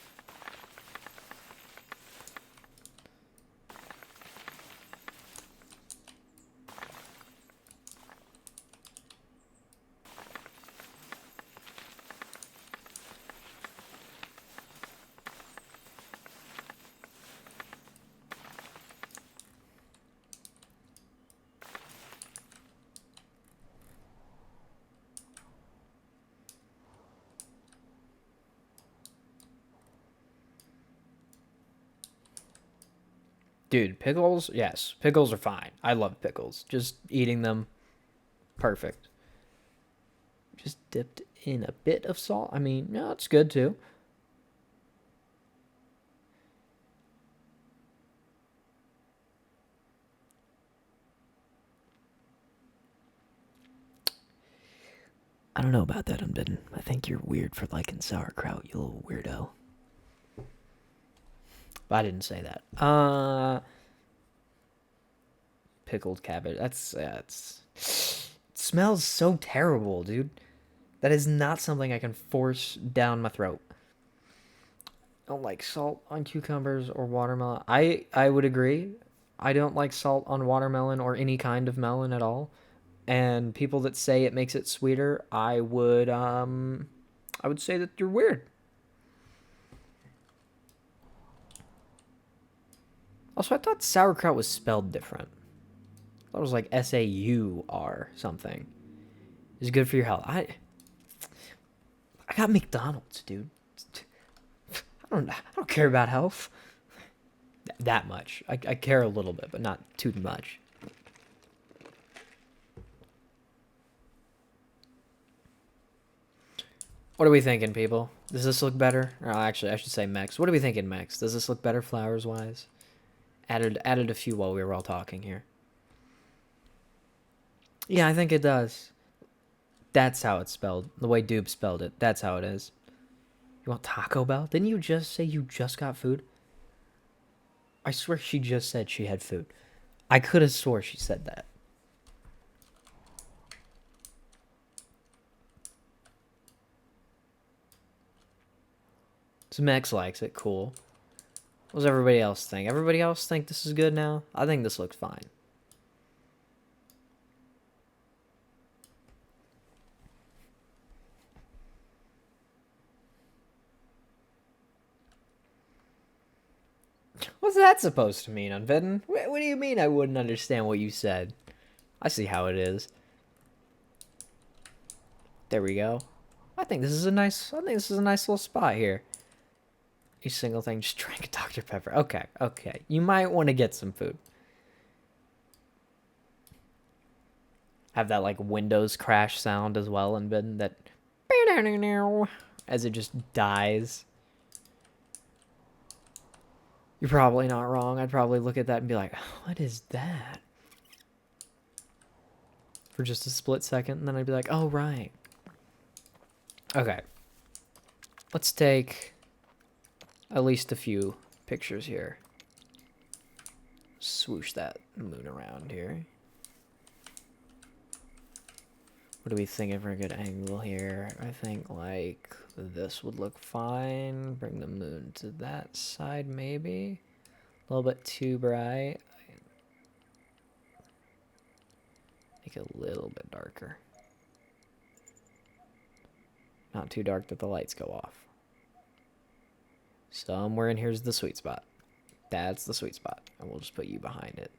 Dude, pickles, yes. Pickles are fine. I love pickles. Just eating them, perfect. Just dipped in a bit of salt. I mean, no, it's good too. I don't know about that, Unbidden. I think you're weird for liking sauerkraut, you little weirdo. But I didn't say that. Pickled cabbage. It smells so terrible, dude. That is not something I can force down my throat. I don't like salt on cucumbers or watermelon. I would agree. I don't like salt on watermelon or any kind of melon at all. And people that say it makes it sweeter, I would say that you're weird. Also, I thought sauerkraut was spelled different. I thought it was like Saur something. It's good for your health. I got McDonald's, dude. I don't care about health that much. I care a little bit, but not too much. What are we thinking, people? Does this look better? Or actually, I should say Mex. What are we thinking, Mex? Does this look better flowers-wise? Added a few while we were all talking here. Yeah, I think it does. That's how it's spelled. The way Doob spelled it. That's how it is. You want Taco Bell? Didn't you just say you just got food? I swear she just said she had food. I could have swore she said that. So Max likes it. Cool. What does everybody else think? Everybody else think this is good now? I think this looks fine. What's that supposed to mean, Unbidden? What do you mean I wouldn't understand what you said? I see how it is. There we go. I think this is a nice little spot here. Each single thing, just drink a Dr. Pepper. Okay, okay. You might want to get some food. Have that like Windows crash sound as well, Unbidden, that as it just dies. You're probably not wrong. I'd probably look at that and be like, what is that? For just a split second, and then I'd be like, oh, right. Okay. Let's take at least a few pictures here. Swoosh that moon around here. What do we think for a good angle here? I think like this would look fine. Bring the moon to that side maybe. A little bit too bright. Make it a little bit darker. Not too dark that the lights go off. Somewhere in here's the sweet spot. That's the sweet spot. And we'll just put you behind it.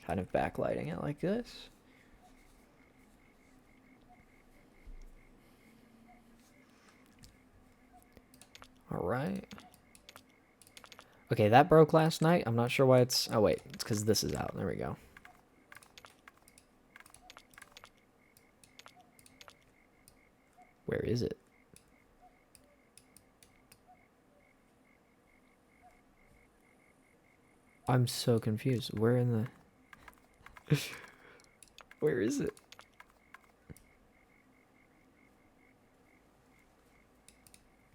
Kind of backlighting it like this. Alright. Okay, that broke last night. I'm not sure why it's... Oh, wait. It's because this is out. There we go. Where is it? I'm so confused. Where in the... Where is it?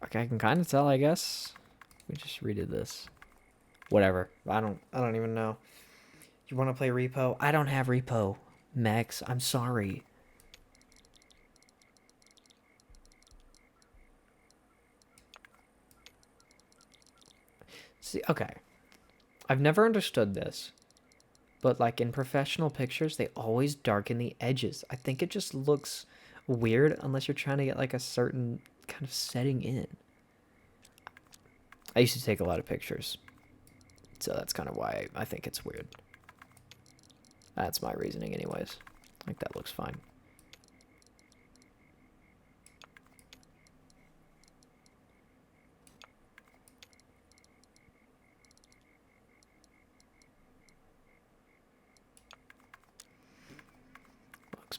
Okay, I can kind of tell, I guess. We just redid this. Whatever. I don't even know. You want to play Repo? I don't have Repo, Max. I'm sorry. See, okay. I've never understood this. But like in professional pictures, they always darken the edges. I think it just looks weird unless you're trying to get like a certain kind of setting in. I used to take a lot of pictures. So that's kind of why I think it's weird. That's my reasoning anyways. I think that looks fine.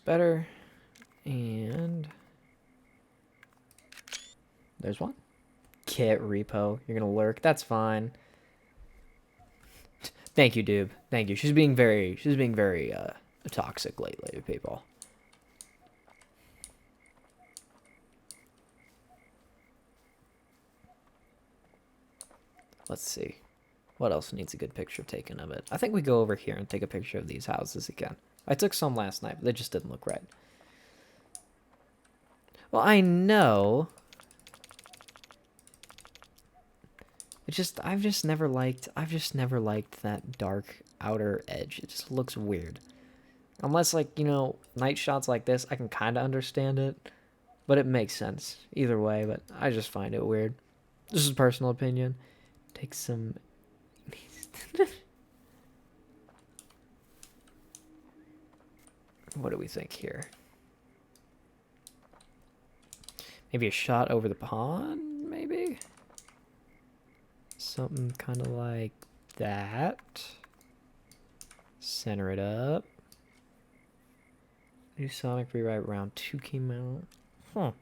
better. And there's one. Kit repo. You're gonna lurk. That's fine. Thank you, Doob. Thank you. She's being very toxic lately, people. Let's see. What else needs a good picture taken of it? I think we go over here and take a picture of these houses again. I took some last night, but they just didn't look right. Well, I know. I've just never liked that dark outer edge. It just looks weird. Unless, like, you know, night shots like this, I can kind of understand it. But it makes sense either way, but I just find it weird. This is personal opinion. Take some... What do we think here? Maybe a shot over the pond, maybe? Something kind of like that. Center it up. New Sonic Rewrite Round 2 came out. Huh.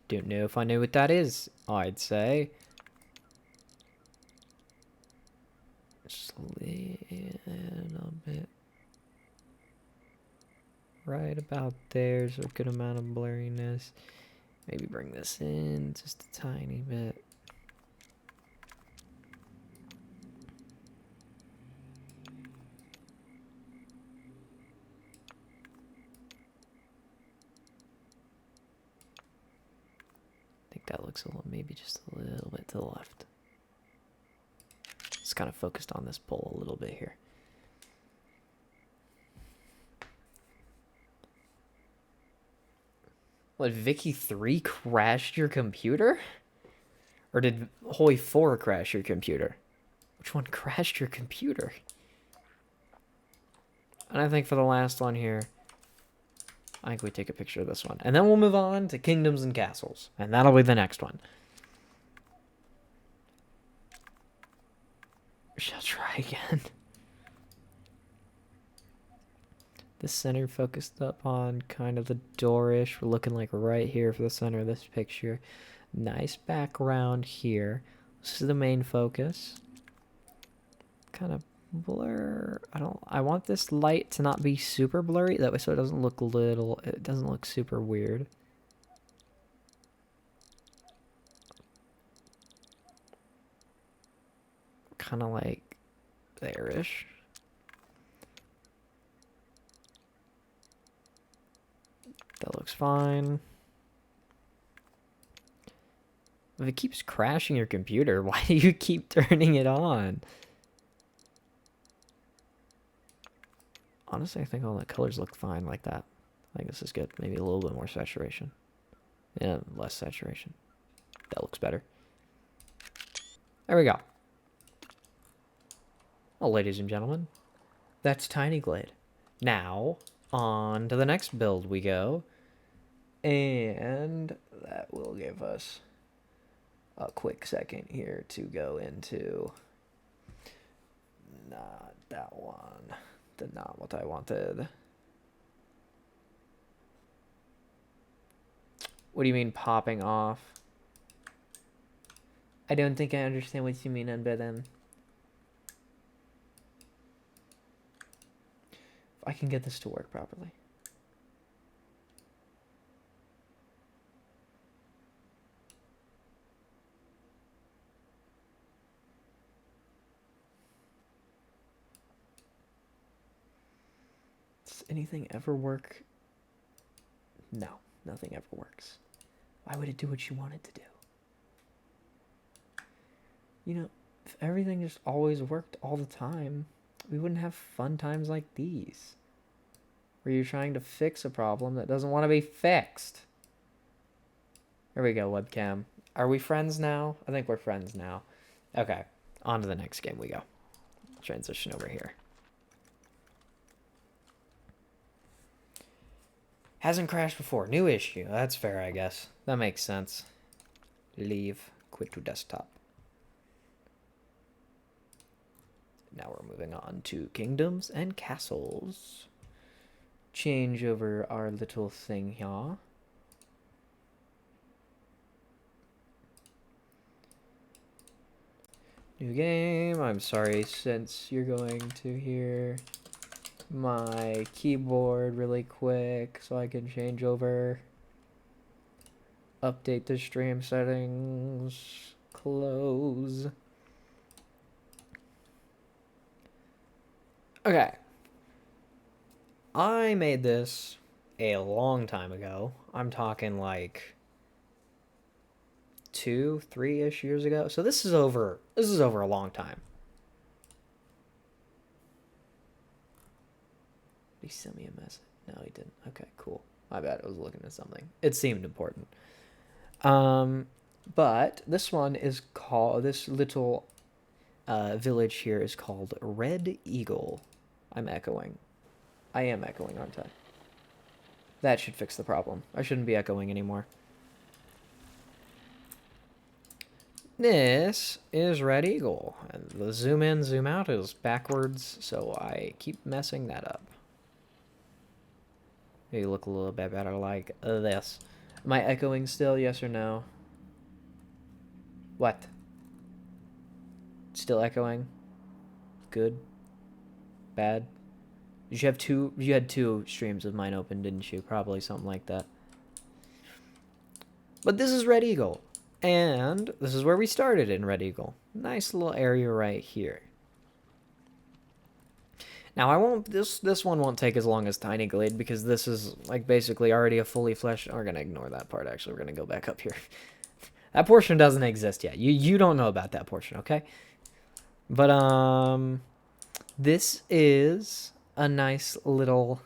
Don't know if I know what that is, I'd say. Just a little bit. Right about there's a good amount of blurriness. Maybe bring this in just a tiny bit. I think that looks a little, maybe just a little bit to the left. Just kind of focused on this pole a little bit here. What, Vicky 3 crashed your computer? Or did Hoi 4 crash your computer? Which one crashed your computer? And I think for the last one here, I think we take a picture of this one. And then we'll move on to Kingdoms and Castles. And that'll be the next one. Shall try again. The center focused up on kind of the door-ish. We're looking like right here for the center of this picture. Nice background here. This is the main focus. Kind of blur. I want this light to not be super blurry. That way so it doesn't look super weird. Kind of like there-ish. That looks fine. If it keeps crashing your computer, why do you keep turning it on? Honestly, I think all the colors look fine like that. I think this is good. Maybe a little bit more saturation. Yeah, less saturation. That looks better. There we go. Well, ladies and gentlemen, that's Tinyglade. Now, on to the next build we go. And that will give us a quick second here to go into... Not that one. Not what I wanted. What do you mean popping off? I don't think I understand what you mean, Unbidden. If I can get this to work properly. Does anything ever work? No, nothing ever works. Why would it do what you want it to do? You know, if everything just always worked all the time, we wouldn't have fun times like these. Where you're trying to fix a problem that doesn't want to be fixed. There we go, webcam. Are we friends now? I think we're friends now. Okay, on to the next game we go. Transition over here. Hasn't crashed before. New issue. That's fair, I guess. That makes sense. Leave. Quit to desktop. Now we're moving on to Kingdoms and Castles. change over our little thing here. New game. I'm sorry, since you're going to hear my keyboard really quick so I can change over. Update the stream settings. Close. Okay. I made this a long time ago. I'm talking like 2-3-ish years ago. So this is over a long time. He sent me a message. No, he didn't. Okay, cool. My bad. I was looking at something. It seemed important. But this one is called, this little village here is called Red Eagle. I'm echoing. I am echoing, aren't I? That should fix the problem. I shouldn't be echoing anymore. This is Red Eagle. And the zoom in, zoom out is backwards, so I keep messing that up. Maybe look a little bit better like this. Am I echoing still, yes or no? What? Still echoing? Good? Bad? You had two streams of mine open, didn't you? Probably something like that. But this is Red Eagle. And this is where we started in Red Eagle. Nice little area right here. Now I won't, this one won't take as long as Tiny Glade because this is like basically already a fully fleshed, we're going to ignore that part actually, we're going to go back up here. That portion doesn't exist yet. You don't know about that portion, okay? But this is a nice little,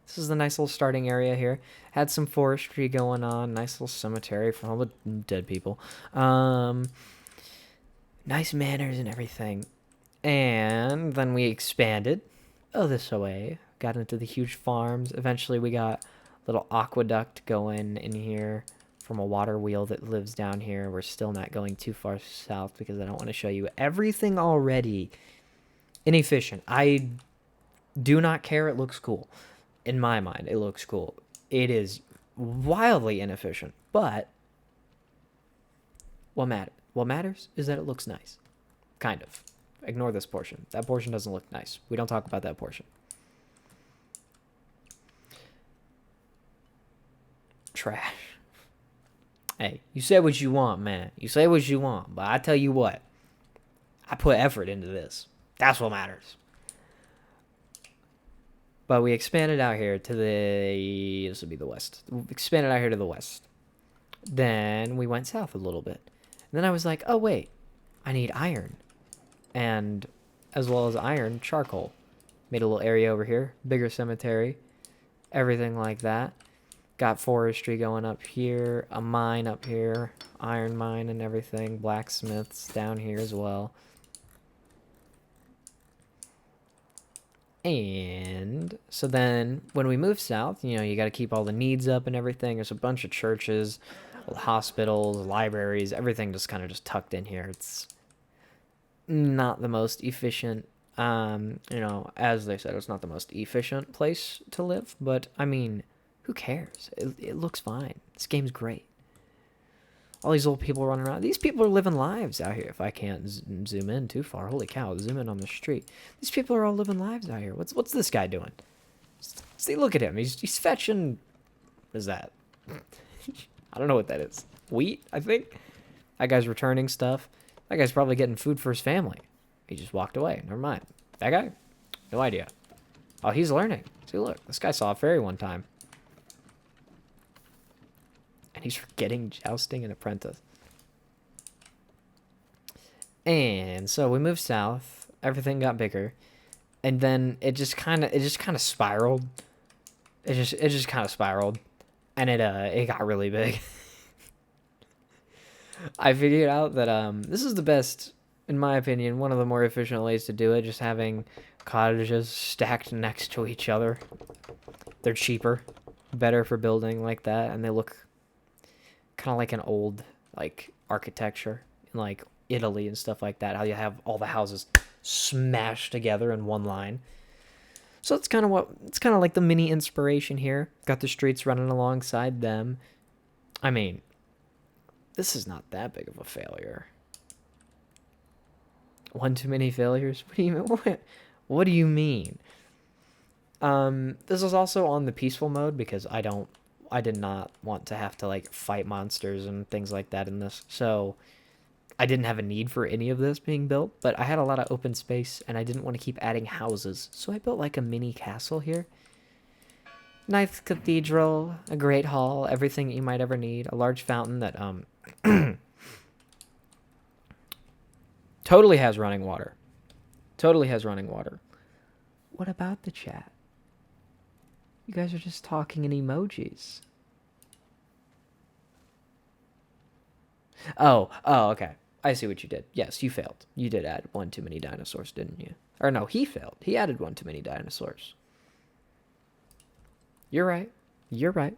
this is a nice little starting area here. Had some forestry going on, nice little cemetery for all the dead people. Nice manners and everything. And then we expanded this away, got into the huge farms. Eventually we got a little aqueduct going in here from a water wheel that lives down here. We're still not going too far south because I don't want to show you everything already. Inefficient. I do not care. It looks cool. In my mind, it looks cool. It is wildly inefficient, but what matters is that it looks nice. Kind of. Ignore this portion. That portion doesn't look nice. We don't talk about that portion. Trash. Hey, you say what you want, man. You say what you want, but I tell you what. I put effort into this. That's what matters. But we expanded out here to the... This would be the west. We expanded out here to the west. Then we went south a little bit. And then I was like, oh, wait. I need iron. And as well as iron, charcoal. Made a little area over here. Bigger cemetery. Everything like that. Got forestry going up here. A mine up here. Iron mine and everything. Blacksmiths down here as well. And so then when we move south, you know, you got to keep all the needs up and everything. There's a bunch of churches, hospitals, libraries, everything just kind of just tucked in here. It's not the most efficient, you know, as they said, it's not the most efficient place to live, but I mean, who cares? It looks fine. This game's great. All these old people running around. These people are living lives out here. If I can't zoom in too far. Holy cow, zoom in on the street. These people are all living lives out here. What's this guy doing? See, look at him. He's fetching... What is that? I don't know what that is. Wheat, I think? That guy's returning stuff. That guy's probably getting food for his family. He just walked away. Never mind. That guy? No idea. Oh, he's learning. See, look. This guy saw a fairy one time. And he's forgetting jousting an apprentice. And so we moved south. Everything got bigger. And then it just kind of spiraled. It just kind of spiraled. And it got really big. I figured out that this is the best, in my opinion, one of the more efficient ways to do it, just having cottages stacked next to each other. They're cheaper, better for building like that, and they look kind of like an old like architecture in like Italy and stuff like that, how you have all the houses smashed together in one line. So it's kind of like the mini inspiration here. Got the streets running alongside them. I mean, this is not that big of a failure. One too many failures? What do you mean? What do you mean? This is also on the peaceful mode because I did not want to have to like fight monsters and things like that in this. So I didn't have a need for any of this being built, but I had a lot of open space and I didn't want to keep adding houses. So I built like a mini castle here. Nice cathedral, a great hall, everything you might ever need, a large fountain that totally has running water. Totally has running water. What about the chat? You guys are just talking in emojis. Oh, okay. I see what you did. Yes, you failed. You did add one too many dinosaurs, didn't you? Or no, he failed. He added one too many dinosaurs. You're right. You're right.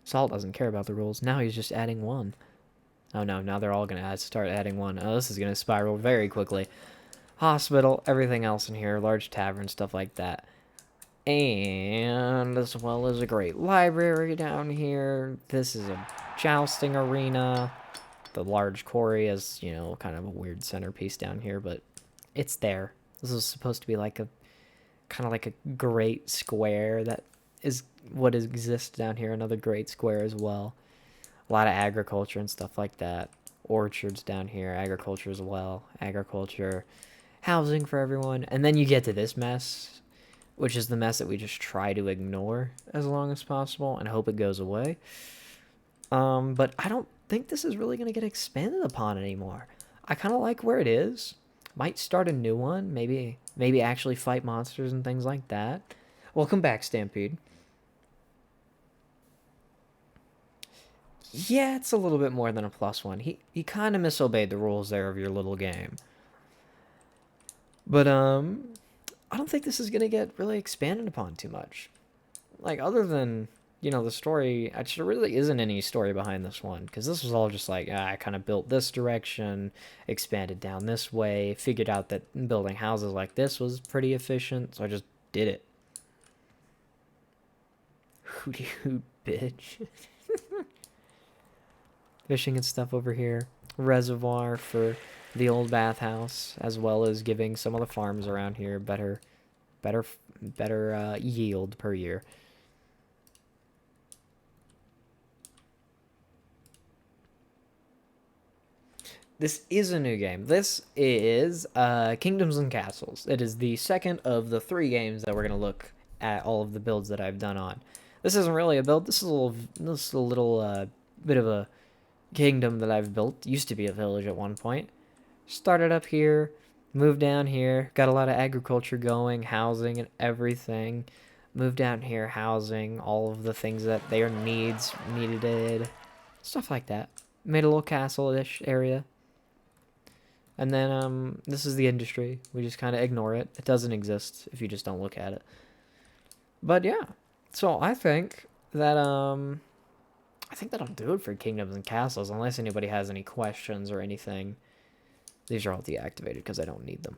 Saul doesn't care about the rules. Now he's just adding one. Oh no, now they're all going to start adding one. Oh, this is going to spiral very quickly. Hospital, everything else in here, large tavern, stuff like that. And as well as a great library down here. This is a jousting arena. The large quarry is, you know, kind of a weird centerpiece down here, but it's there. This is supposed to be like a kind of like a great square that is what exists down here. Another great square as well. A lot of agriculture and stuff like that. Orchards down here, agriculture as well. Agriculture, housing for everyone. And then you get to this mess, which is the mess that we just try to ignore as long as possible and hope it goes away. But I don't think this is really going to get expanded upon anymore. I kind of like where it is. Might start a new one. Maybe actually fight monsters and things like that. Welcome back, Stampede. Yeah, it's a little bit more than a +1. He kind of misobeyed the rules there of your little game. But I don't think this is gonna get really expanded upon too much. Like other than, you know, the story, actually really isn't any story behind this one because this was all just like I kind of built this direction, expanded down this way, figured out that building houses like this was pretty efficient, so I just did it. Hooty hoot, bitch. Fishing and stuff over here. Reservoir for the old bathhouse, as well as giving some of the farms around here better yield per year. This is a new game. This is Kingdoms and Castles. It is the second of the 3 games that we're going to look at all of the builds that I've done on. This isn't really a build. This is a little bit of a kingdom that I've built. Used to be a village at one point. Started up here, moved down here, got a lot of agriculture going, housing and everything. Moved down here, housing, all of the things that their needed, stuff like that. Made a little castle-ish area. And then this is the industry. We just kind of ignore it. It doesn't exist if you just don't look at it. But yeah, so I think that I'll do it for Kingdoms and Castles, unless anybody has any questions or anything. These are all deactivated because I don't need them.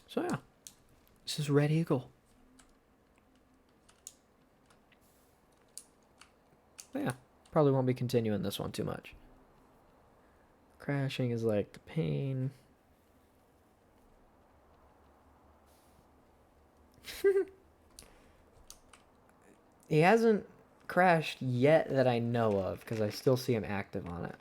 So yeah, this is Red Eagle. But yeah, probably won't be continuing this one too much. Crashing is like the pain. He hasn't crashed yet that I know of, because I still see him active on it.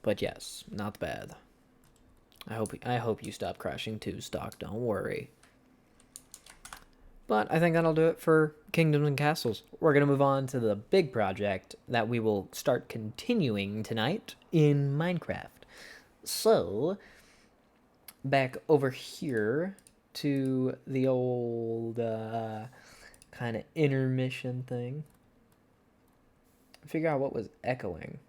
But yes, not bad. I hope you stop crashing too, Stock. Don't worry. But I think that'll do it for Kingdoms and Castles. We're going to move on to the big project that we will start continuing tonight in Minecraft. So, back over here to the old kind of intermission thing. Figure out what was echoing.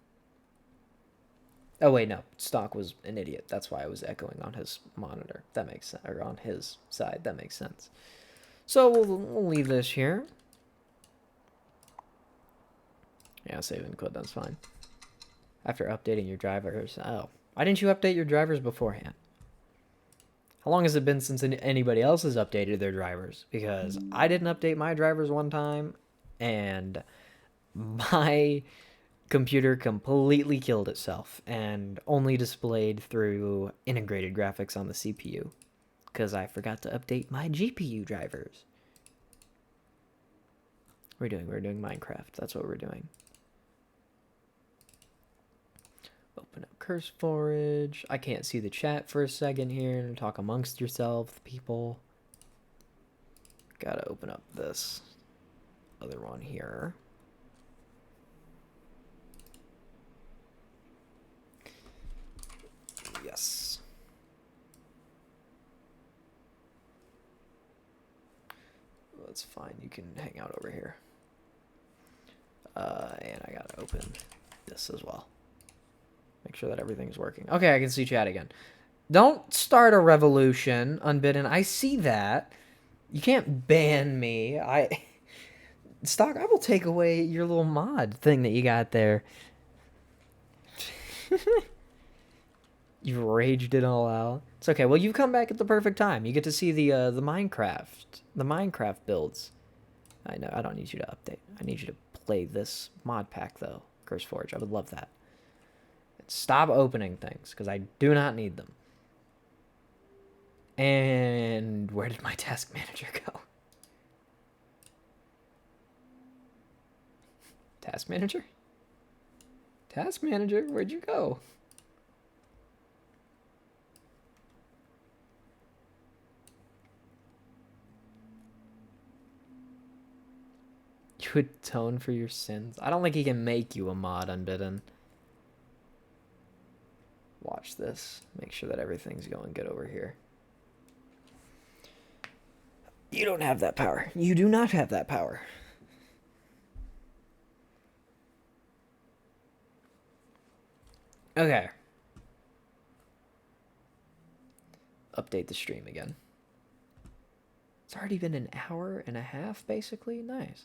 Oh wait, no. Stock was an idiot. That's why I was echoing on his monitor. That makes sense. Or on his side. That makes sense. So we'll leave this here. Yeah, save and quit, that's fine. After updating your drivers. Oh. Why didn't you update your drivers beforehand? How long has it been since anybody else has updated their drivers? Because I didn't update my drivers one time, and my computer completely killed itself and only displayed through integrated graphics on the CPU because I forgot to update my GPU drivers. We're doing Minecraft. That's what we're doing. Open up Curse Forge. I can't see the chat for a second here and talk amongst yourselves, people. Gotta open up this other one here. Yes. That's fine. You can hang out over here. And I gotta open this as well. Make sure that everything's working. Okay, I can see chat again. Don't start a revolution, Unbidden. I see that. You can't ban me. Stock, I will take away your little mod thing that you got there. You've raged it all out. It's okay. Well, you've come back at the perfect time. You get to see the Minecraft builds. I know. I don't need you to update. I need you to play this mod pack though. Curse Forge. I would love that. Stop opening things because I do not need them. And where did my task manager go? Task manager? Task manager, where'd you go? You would atone for your sins. I don't think he can make you a mod, Unbidden. Watch this. Make sure that everything's going good over here. You don't have that power. You do not have that power. Okay. Update the stream again. It's already been an hour and a half, basically. Nice.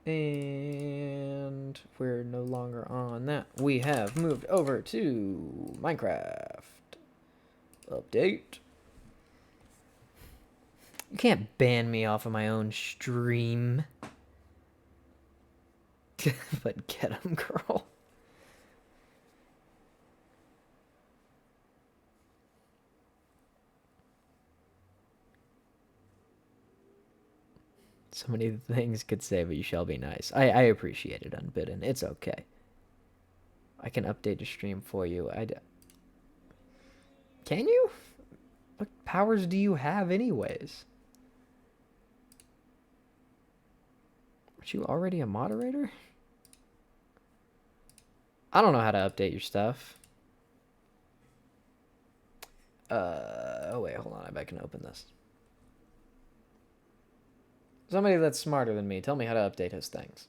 And we're no longer on that. We have moved over to Minecraft. Update. You can't ban me off of my own stream. But get him, girl. So many things could say, but you shall be nice. I appreciate it, Unbidden. It's okay. I can update the stream for you. Can you? What powers do you have anyways? Aren't you already a moderator? I don't know how to update your stuff. Oh wait, hold on. I bet I can open this. Somebody that's smarter than me, tell me how to update his things.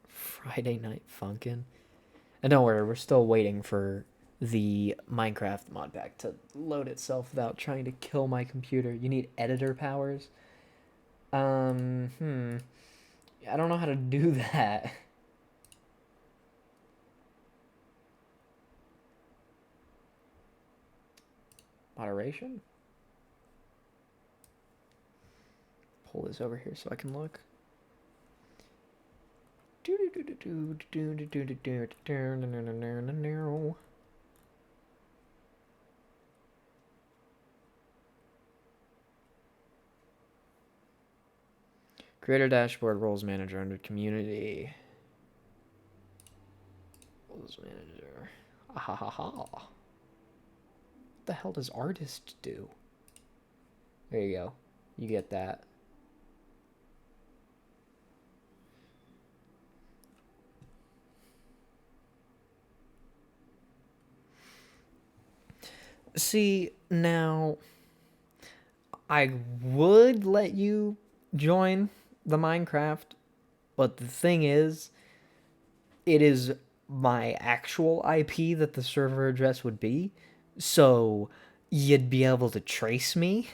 Friday Night Funkin'. And don't worry, we're still waiting for the Minecraft mod pack to load itself without trying to kill my computer. You need editor powers. I don't know how to do that. Moderation? Pull this over here so I can look. Creator dashboard, roles manager under community. Roles manager. Ah ha ha. What the hell does artist do? There you go. You get that. See, now, I would let you join the Minecraft, but the thing is, it is my actual IP that the server address would be, so you'd be able to trace me,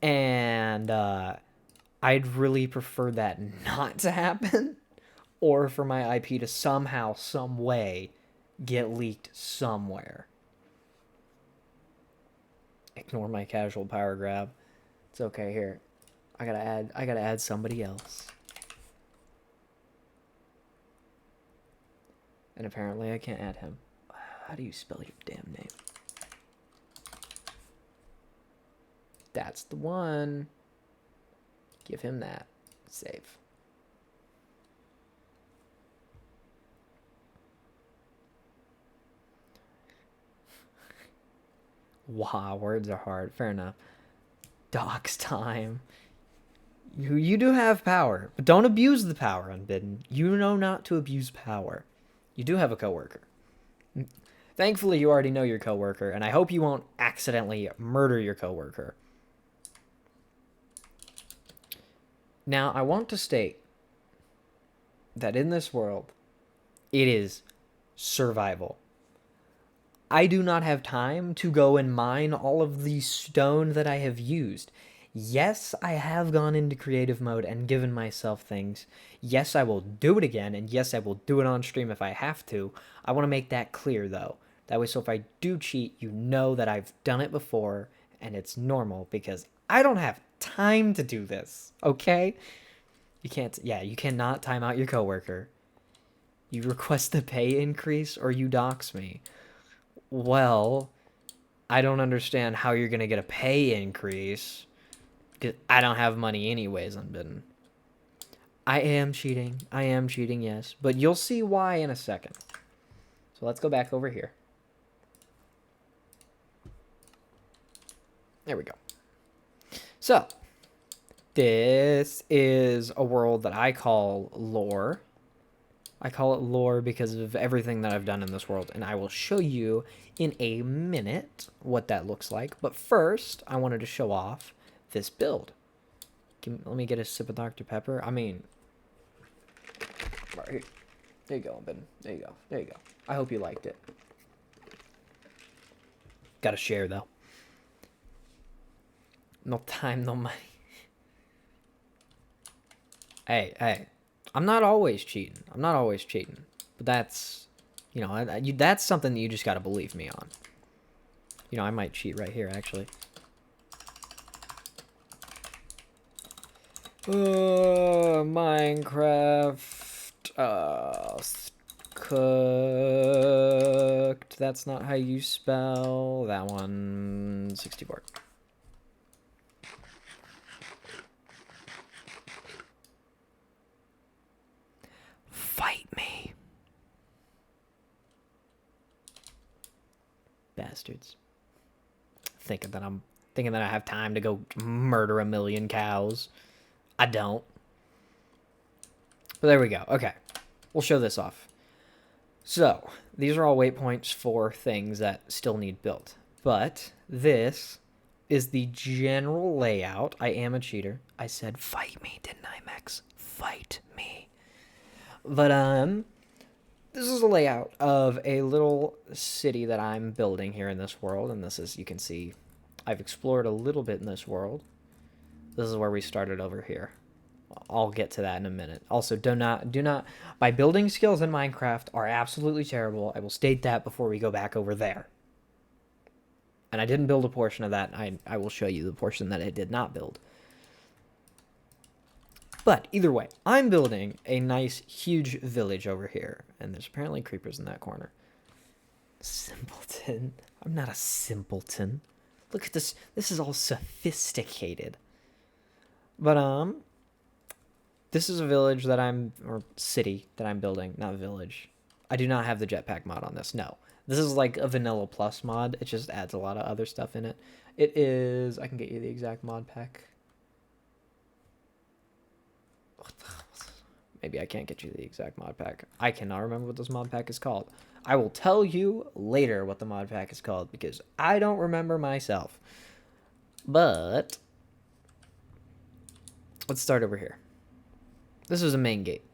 and I'd really prefer that not to happen, or for my IP to somehow, some way, get leaked somewhere. Ignore my casual power grab. It's okay. Here, I gotta add somebody else. And apparently I can't add him. How do you spell your damn name? That's the one. Give him that. Save. Wow, words are hard. Fair enough. Docs time. You do have power, but don't abuse the power, Unbidden. You know not to abuse power. You do have a coworker. Thankfully, you already know your coworker, and I hope you won't accidentally murder your coworker. Now, I want to state that in this world, it is survival. I do not have time to go and mine all of the stone that I have used. Yes, I have gone into creative mode and given myself things. Yes, I will do it again, and yes, I will do it on stream if I have to. I want to make that clear, though. That way, so if I do cheat, you know that I've done it before, and it's normal, because I don't have time to do this, okay? You can't, yeah, you cannot time out your coworker. You request a pay increase, or you dox me. Well, I don't understand how you're going to get a pay increase. Because I don't have money anyways, Unbidden. I am cheating. I am cheating, yes. But you'll see why in a second. So let's go back over here. There we go. So, this is a world that I call lore. I call it lore because of everything that I've done in this world, and I will show you in a minute what that looks like. But first, I wanted to show off this build. Let me get a sip of Dr. Pepper. I mean, right here. There you go, Ben. There you go. There you go. I hope you liked it. Gotta share, though. No time, no money. Hey. I'm not always cheating. I'm not always cheating. But that's, you know, that's something that you just gotta believe me on. You know, I might cheat right here, actually. Minecraft. Cooked. That's not how you spell that one. 64. Fight me. Bastards. Thinking that I have time to go murder a million cows. I don't. But there we go. Okay. We'll show this off. So, these are all waypoints for things that still need built. But this is the general layout. I am a cheater. I said fight me, didn't I, Max? Fight me. But, this is a layout of a little city that I'm building here in this world. And this is, you can see, I've explored a little bit in this world. This is where we started over here. I'll get to that in a minute. Also, do not, my building skills in Minecraft are absolutely terrible. I will state that before we go back over there. And I didn't build a portion of that. I will show you the portion that I did not build. But either way, I'm building a nice, huge village over here. And there's apparently creepers in that corner. Simpleton. I'm not a simpleton. Look at this. This is all sophisticated. But, this is a village that or city that I'm building, not village. I do not have the jetpack mod on this, no. This is like a vanilla plus mod. It just adds a lot of other stuff in it. It is, I can get you the exact mod pack. Maybe I can't get you the exact mod pack. I cannot remember what this mod pack is called. I will tell you later what the mod pack is called because I don't remember myself. But let's start over here. This is a main gate.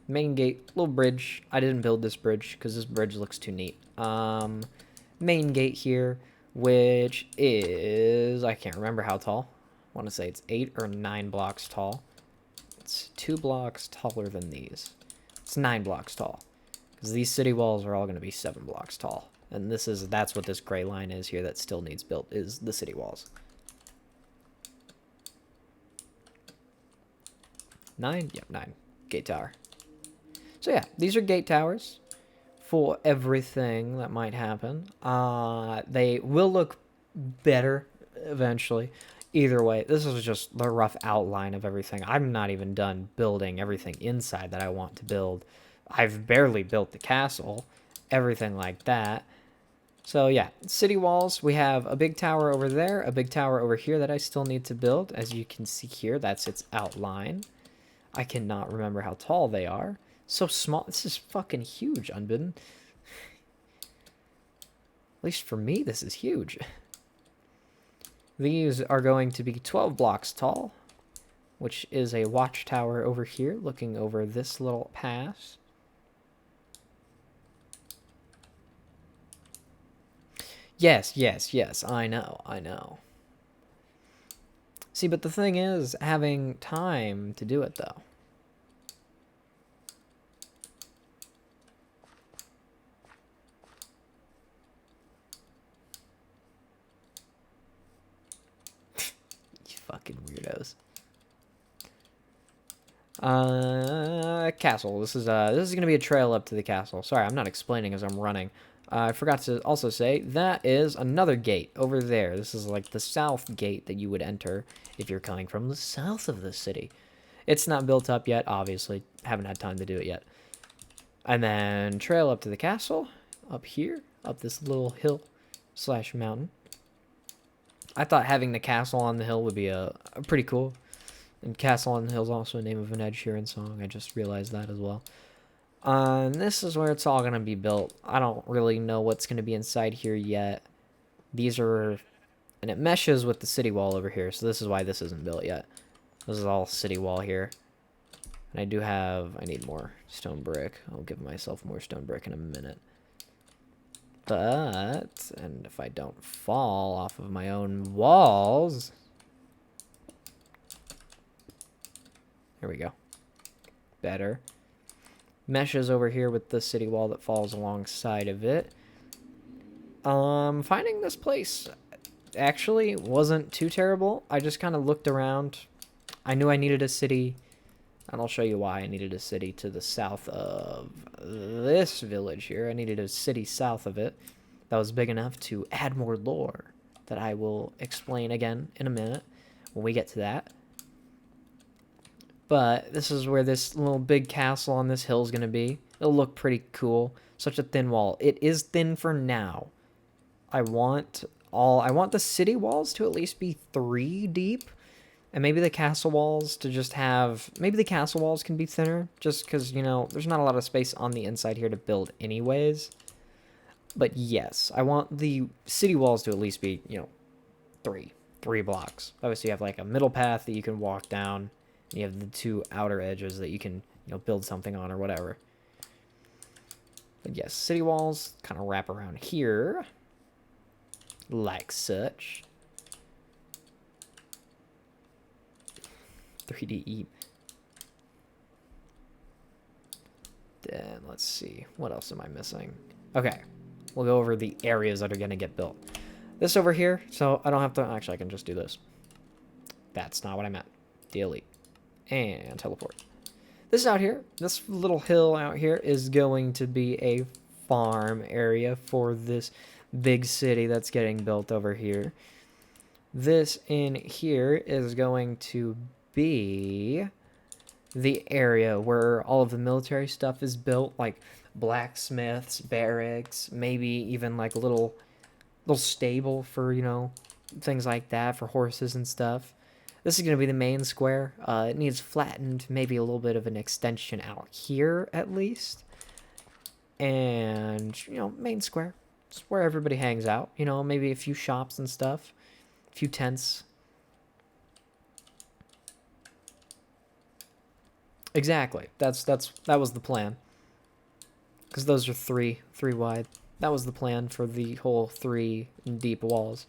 Main gate, little bridge. I didn't build this bridge because this bridge looks too neat. Main gate here, which is, I can't remember how tall. I want to say it's 8 or 9 blocks tall. It's 2 blocks taller than these. It's 9 blocks tall. Because these city walls are all going to be 7 blocks tall. And that's what this gray line is here that still needs built, is the city walls. 9? Yep, 9. Gate tower. So yeah, these are gate towers for everything that might happen. They will look better eventually. Either way, this is just the rough outline of everything. I'm not even done building everything inside that I want to build. I've barely built the castle, everything like that. So yeah, city walls, we have a big tower over there, a big tower over here that I still need to build. As you can see here, that's its outline. I cannot remember how tall they are. So small. This is fucking huge, Unbidden. At least for me, this is huge. These are going to be 12 blocks tall, which is a watchtower over here looking over this little pass. Yes, yes, yes, I know, I know. See, but the thing is, having time to do it, though. Fucking weirdos. Castle. This is gonna be a trail up to the castle. Sorry, I'm not explaining as I'm running. I forgot to also say that is another gate over there. This is like the south gate that you would enter if you're coming from the south of the city. It's not built up yet, obviously. Haven't had time to do it yet. And then trail up to the castle, up here, up this little hill / mountain. I thought having the castle on the hill would be a pretty cool. And Castle on the Hill is also the name of an Ed Sheeran song. I just realized that as well. And this is where it's all going to be built. I don't really know what's going to be inside here yet. These are... And it meshes with the city wall over here. So this is why this isn't built yet. This is all city wall here. And I do have... I need more stone brick. I'll give myself more stone brick in a minute. But... And if I don't fall off of my own walls... Here we go. Better. Meshes over here with the city wall that falls alongside of it. Finding this place actually wasn't too terrible. I just kind of looked around. I knew I needed a city, and I'll show you why I needed a city to the south of this village here. I needed a city south of it that was big enough to add more lore that I will explain again in a minute when we get to that. But this is where this little big castle on this hill is going to be. It'll look pretty cool. Such a thin wall. It is thin for now. I want the city walls to at least be 3 deep. And maybe the castle walls to just have... Maybe the castle walls can be thinner. Just because, you know, there's not a lot of space on the inside here to build anyways. But yes, I want the city walls to at least be, you know, 3 blocks. Obviously, you have like a middle path that you can walk down. You have the 2 outer edges that you can, you know, build something on or whatever. But yes, city walls kind of wrap around here. Like such. 3D. Then let's see. What else am I missing? Okay. We'll go over the areas that are going to get built. This over here, so I don't have to... Actually, I can just do this. That's not what I meant. Delete. And teleport. This out here, this little hill out here is going to be a farm area for this big city that's getting built over here. This in here is going to be the area where all of the military stuff is built, like blacksmiths, barracks, maybe even like a little stable for, you know, things like that for horses and stuff. This is going to be the main square. It needs flattened, maybe a little bit of an extension out here, at least. and, main square. It's where everybody hangs out. Maybe a few shops and stuff, a few tents. Exactly. That was the plan. Because those are three wide. That was the plan for the whole 3 deep walls.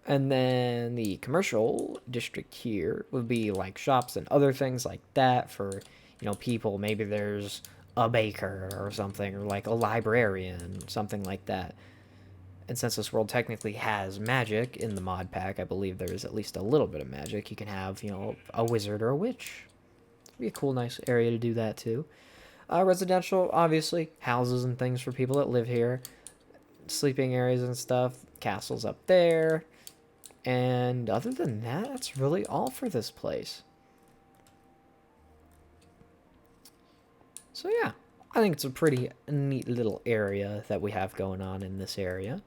And then the commercial district here would be like shops and other things like that for, people. Maybe there's a baker or something, or like a librarian, something like that. And since this world technically has magic in the mod pack, I believe there is at least a little bit of magic. You can have, a wizard or a witch. It'd be a cool, nice area to do that too. Residential, obviously, houses and things for people that live here. Sleeping areas and stuff. Castles up there. And other than that, that's really all for this place. So yeah, I think it's a pretty neat little area that we have going on in this area.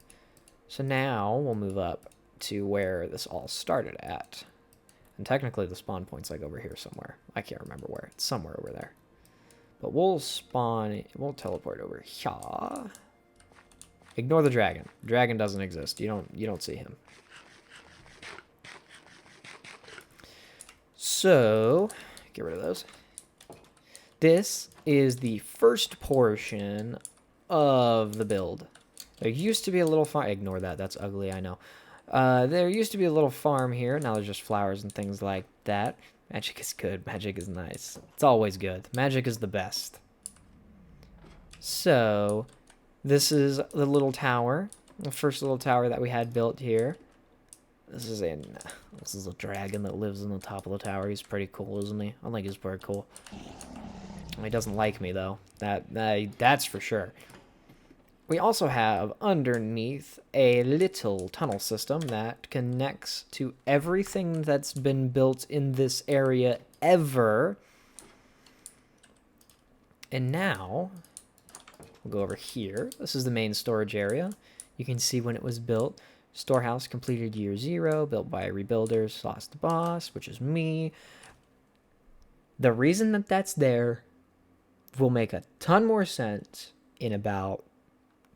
So now we'll move up to where this all started at. And technically the spawn point's like over here somewhere. I can't remember where. It's somewhere over there. But we'll teleport over here. Ignore the dragon. Dragon doesn't exist. You don't see him. So, get rid of those. This is the first portion of the build. There used to be a little farm. Ignore that. That's ugly, I know. There used to be a little farm here. Now there's just flowers and things like that. Magic is good. Magic is nice. It's always good. Magic is the best. So, this is the little tower. The first little tower that we had built here. This is a dragon that lives on the top of the tower. He's pretty cool, isn't he? I think he's pretty cool. He doesn't like me, though. That's for sure. We also have underneath a little tunnel system that connects to everything that's been built in this area ever. And now, we'll go over here. This is the main storage area. You can see when it was built. Storehouse completed year 0, built by rebuilders, lost the boss, which is me. The reason that that's there will make a ton more sense in about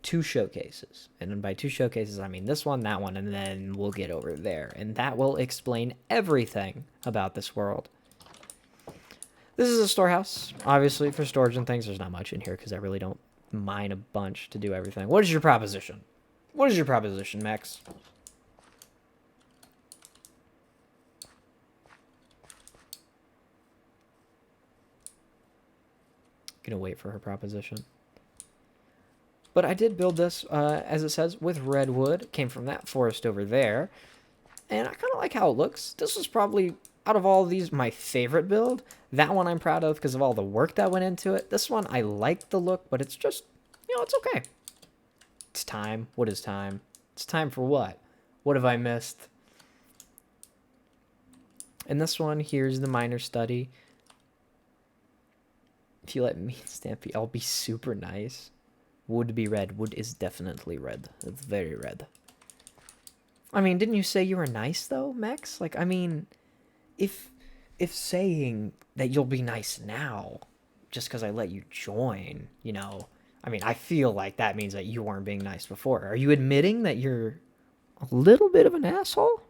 2 showcases. And by 2 showcases, I mean this one, that one, and then we'll get over there. And that will explain everything about this world. This is a storehouse, obviously, for storage and things. There's not much in here because I really don't mine a bunch to do everything. What is your proposition? What is your proposition, Max? Gonna wait for her proposition. But I did build this, as it says, with redwood. Came from that forest over there. And I kind of like how it looks. This was probably, out of all of these, my favorite build. That one I'm proud of because of all the work that went into it. This one, I like the look, but it's just, it's okay. It's time. What is time? It's time for what? What have I missed? And this one, here's the minor study. If you let me, Stampy, I'll be super nice. Would be red. Wood is definitely red. It's very red. I mean, didn't you say you were nice, though, Max? Like, I mean, if saying that you'll be nice now, just because I let you join, I mean, I feel like that means that you weren't being nice before. Are you admitting that you're a little bit of an asshole?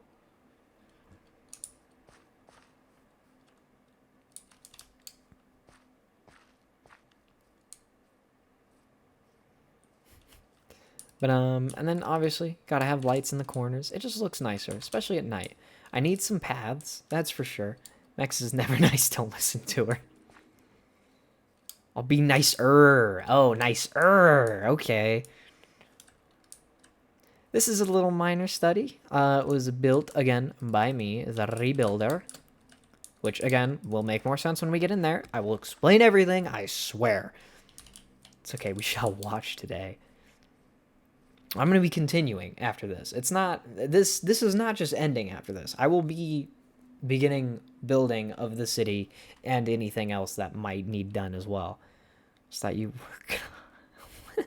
But, and then obviously, gotta have lights in the corners. It just looks nicer, especially at night. I need some paths, that's for sure. Max is never nice, don't listen to her. I'll be nicer. Oh, nicer. Okay. This is a little minor study. It was built, again, by me, the rebuilder. Which, again, will make more sense when we get in there. I will explain everything, I swear. It's okay, we shall watch today. I'm going to be continuing after this. It's not... This is not just ending after this. I will be beginning building of the city and anything else that might need done as well. Just thought you were...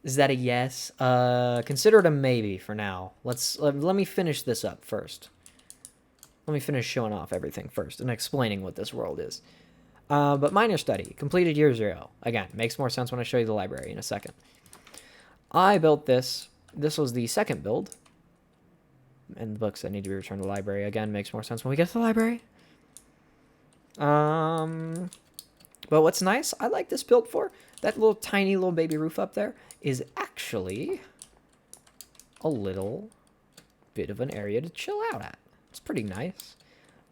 Is that a yes? Consider it a maybe for now. Let me finish this up first. Let me finish showing off everything first and explaining what this world is. But minor study, completed year 0. Again, makes more sense when I show you the library in a second. I built this. This was the second build. And the books that need to be returned to the library. Again, makes more sense when we get to the library. But what's nice, I like this build for, that little tiny little baby roof up there is actually a little bit of an area to chill out at. It's pretty nice.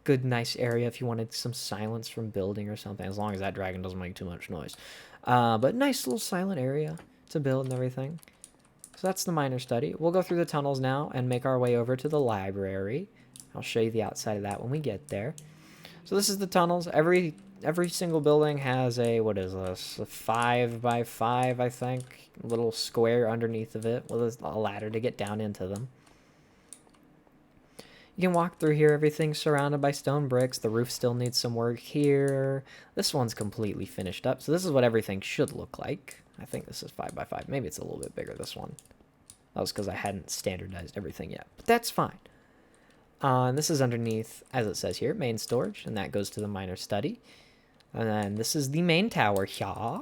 Good, nice area if you wanted some silence from building or something, as long as that dragon doesn't make too much noise. But nice little silent area to build and everything. So that's the minor study. We'll go through the tunnels now and make our way over to the library. I'll show you the outside of that when we get there. So this is the tunnels. Every single building has a, what is this, a 5x5, I think, little square underneath of it with a ladder to get down into them. You can walk through here. Everything's surrounded by stone bricks. The roof still needs some work here. This one's completely finished up. So this is what everything should look like. I think this is 5x5. Maybe it's a little bit bigger, this one. That was because I hadn't standardized everything yet. But that's fine. And this is underneath, as it says here, main storage. And that goes to the minor study. And then this is the main tower here.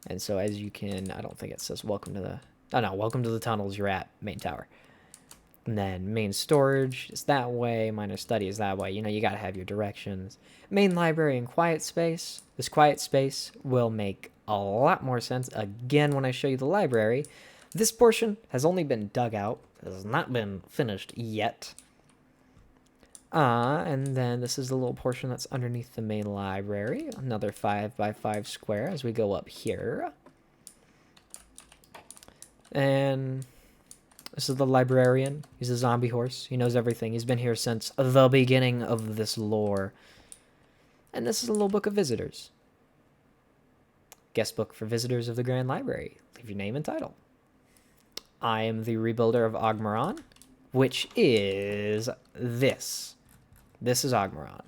And so as you can, I don't think it says welcome to the, oh no, welcome to the tunnels. You're at main tower. And then main storage is that way. Minor study is that way. You know, you got to have your directions. Main library and quiet space. This quiet space will make a lot more sense again when I show you the library. This portion has only been dug out. It has not been finished yet. And then this is the little portion that's underneath the main library. Another 5x5 square as we go up here. And this is the librarian. He's a zombie horse. He knows everything. He's been here since the beginning of this lore. And this is a little book of visitors. Guest book for visitors of the Grand Library. Leave your name and title. I am the rebuilder of Ogmaron, which is this. This is Ogmaron.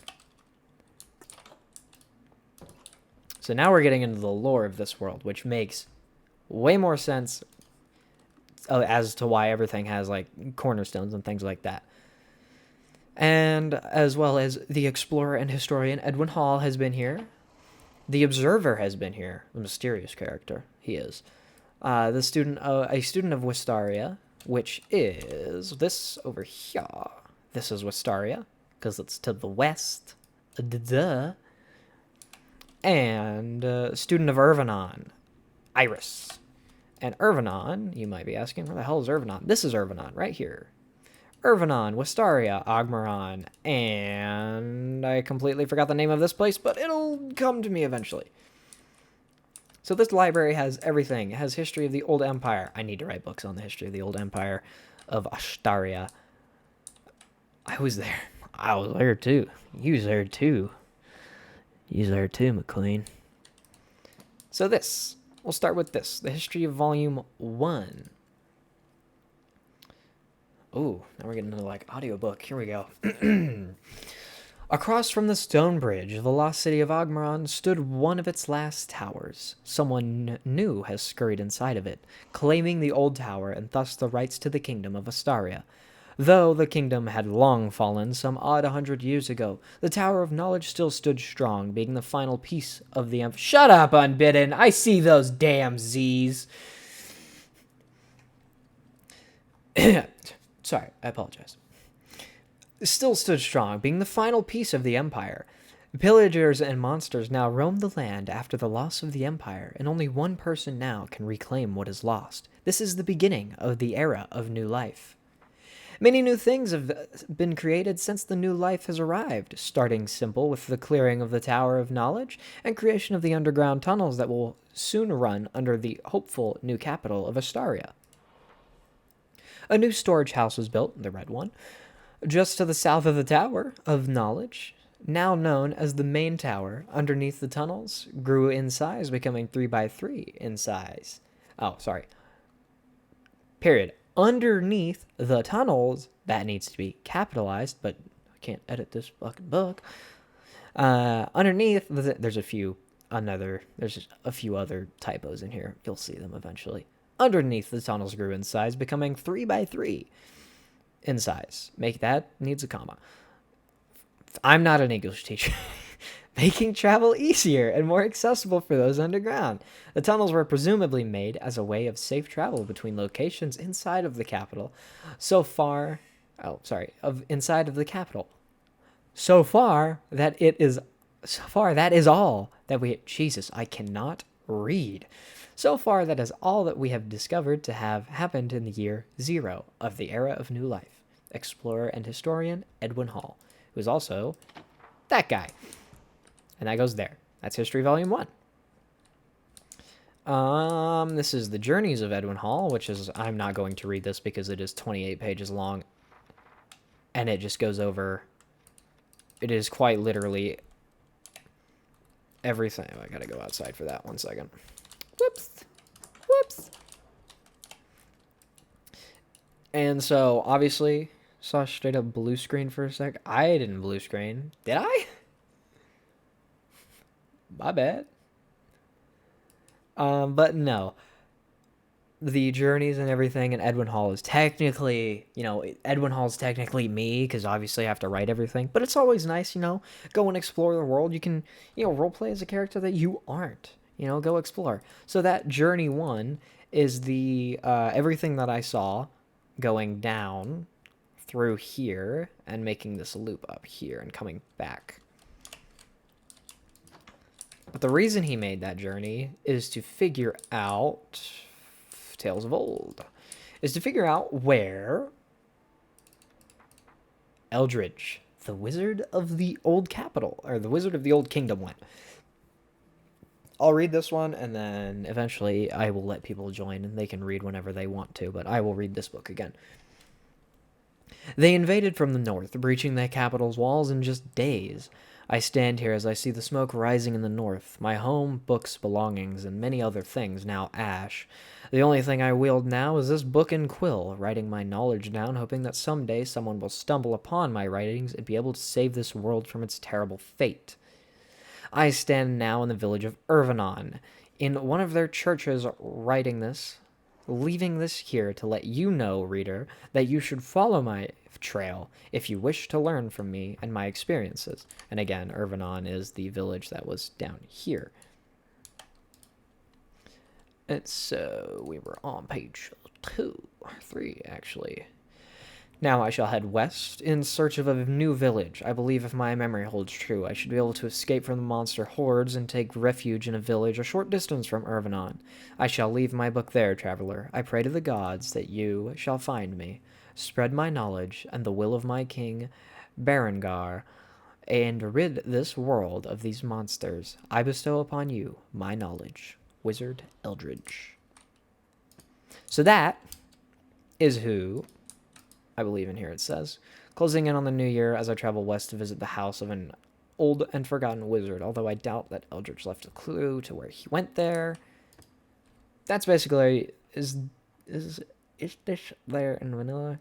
So now we're getting into the lore of this world, which makes way more sense as to why everything has like cornerstones and things like that. And as well as the explorer and historian Edwin Hall has been here. The observer has been here. The mysterious character he is. A student of Wistaria, which is this over here. This is Wistaria because it's to the west. Duh. And student of Irvanon, Iris. And Irvanon, you might be asking, where the hell is Irvanon? This is Irvanon, right here. Irvanon, Wistaria, Ogmaron, and I completely forgot the name of this place, but it'll come to me eventually. So this library has everything. It has history of the Old Empire. I need to write books on the history of the Old Empire of Ashtaria. I was there. I was there too. You was there too. You was there too, McLean. So this. We'll start with this. The history of Volume 1. Ooh, now we're getting into like audiobook. Here we go. Across from the stone bridge of the lost city of Ogmaron stood one of its last towers. Someone new has scurried inside of it, claiming the old tower and thus the rights to the kingdom of Astaria. Though the kingdom had long fallen some odd 100 years ago, the Tower of Knowledge still stood strong, being the final piece of the Shut up, Unbidden! I see those damn Z's! Sorry, I apologize. Still stood strong, being the final piece of the Empire. Pillagers and monsters now roam the land after the loss of the Empire, and only one person now can reclaim what is lost. This is the beginning of the era of new life. Many new things have been created since the new life has arrived, starting simple with the clearing of the Tower of Knowledge and creation of the underground tunnels that will soon run under the hopeful new capital of Astaria. A new storage house was built, the red one, just to the south of the Tower of Knowledge, now known as the main tower. Underneath the tunnels grew in size, becoming 3x3 in size. Oh, sorry. Period. Underneath the tunnels, that needs to be capitalized, but I can't edit this fucking book. Underneath, there's a few other typos in here. You'll see them eventually. Underneath the tunnels grew in size, becoming 3x3 in size. Make that needs a comma. I'm not an English teacher. making travel easier and more accessible for those underground. The tunnels were presumably made as a way of safe travel between locations inside of the capital. So far, inside of the capital. So far that is all that we. Jesus, I cannot read. So far, that is all that we have discovered to have happened in the year 0 of the era of new life. Explorer and historian Edwin Hall, who is also that guy. And that goes there. That's History Volume 1. This is the Journeys of Edwin Hall, which is, I'm not going to read this because it is 28 pages long. And it just goes over, it is quite literally everything. Oh, I gotta go outside for that 1 second. Whoops. And so, obviously, saw straight up blue screen for a sec. I didn't blue screen. Did I? My bad. But no. The journeys and everything, and Edwin Hall is technically, Edwin Hall is technically me, because obviously I have to write everything. But it's always nice, go and explore the world. You can, roleplay as a character that you aren't. Go explore. So that Journey 1 is the everything that I saw going down through here and making this loop up here and coming back. But the reason he made that journey is to figure out Tales of Old. Is to figure out where Eldridge, the wizard of the old capital, or the wizard of the old kingdom, went. I'll read this one, and then eventually I will let people join, and they can read whenever they want to, but I will read this book again. They invaded from the north, breaching the capital's walls in just days. I stand here as I see the smoke rising in the north. My home, books, belongings, and many other things now ash. The only thing I wield now is this book and quill, writing my knowledge down, hoping that someday someone will stumble upon my writings and be able to save this world from its terrible fate. I stand now in the village of Irvanon, in one of their churches, writing this, leaving this here to let you know, reader, that you should follow my trail if you wish to learn from me and my experiences. And again, Irvanon is the village that was down here. And so we were on page 3, actually. Now I shall head west in search of a new village. I believe if my memory holds true, I should be able to escape from the monster hordes and take refuge in a village a short distance from Irvanon. I shall leave my book there, traveler. I pray to the gods that you shall find me, spread my knowledge and the will of my king, Berengar, and rid this world of these monsters. I bestow upon you my knowledge. Wizard Eldridge. So that is who... I believe in here it says. Closing in on the new year as I travel west to visit the house of an old and forgotten wizard, although I doubt that Eldridge left a clue to where he went there. That's basically... Is this there in vanilla?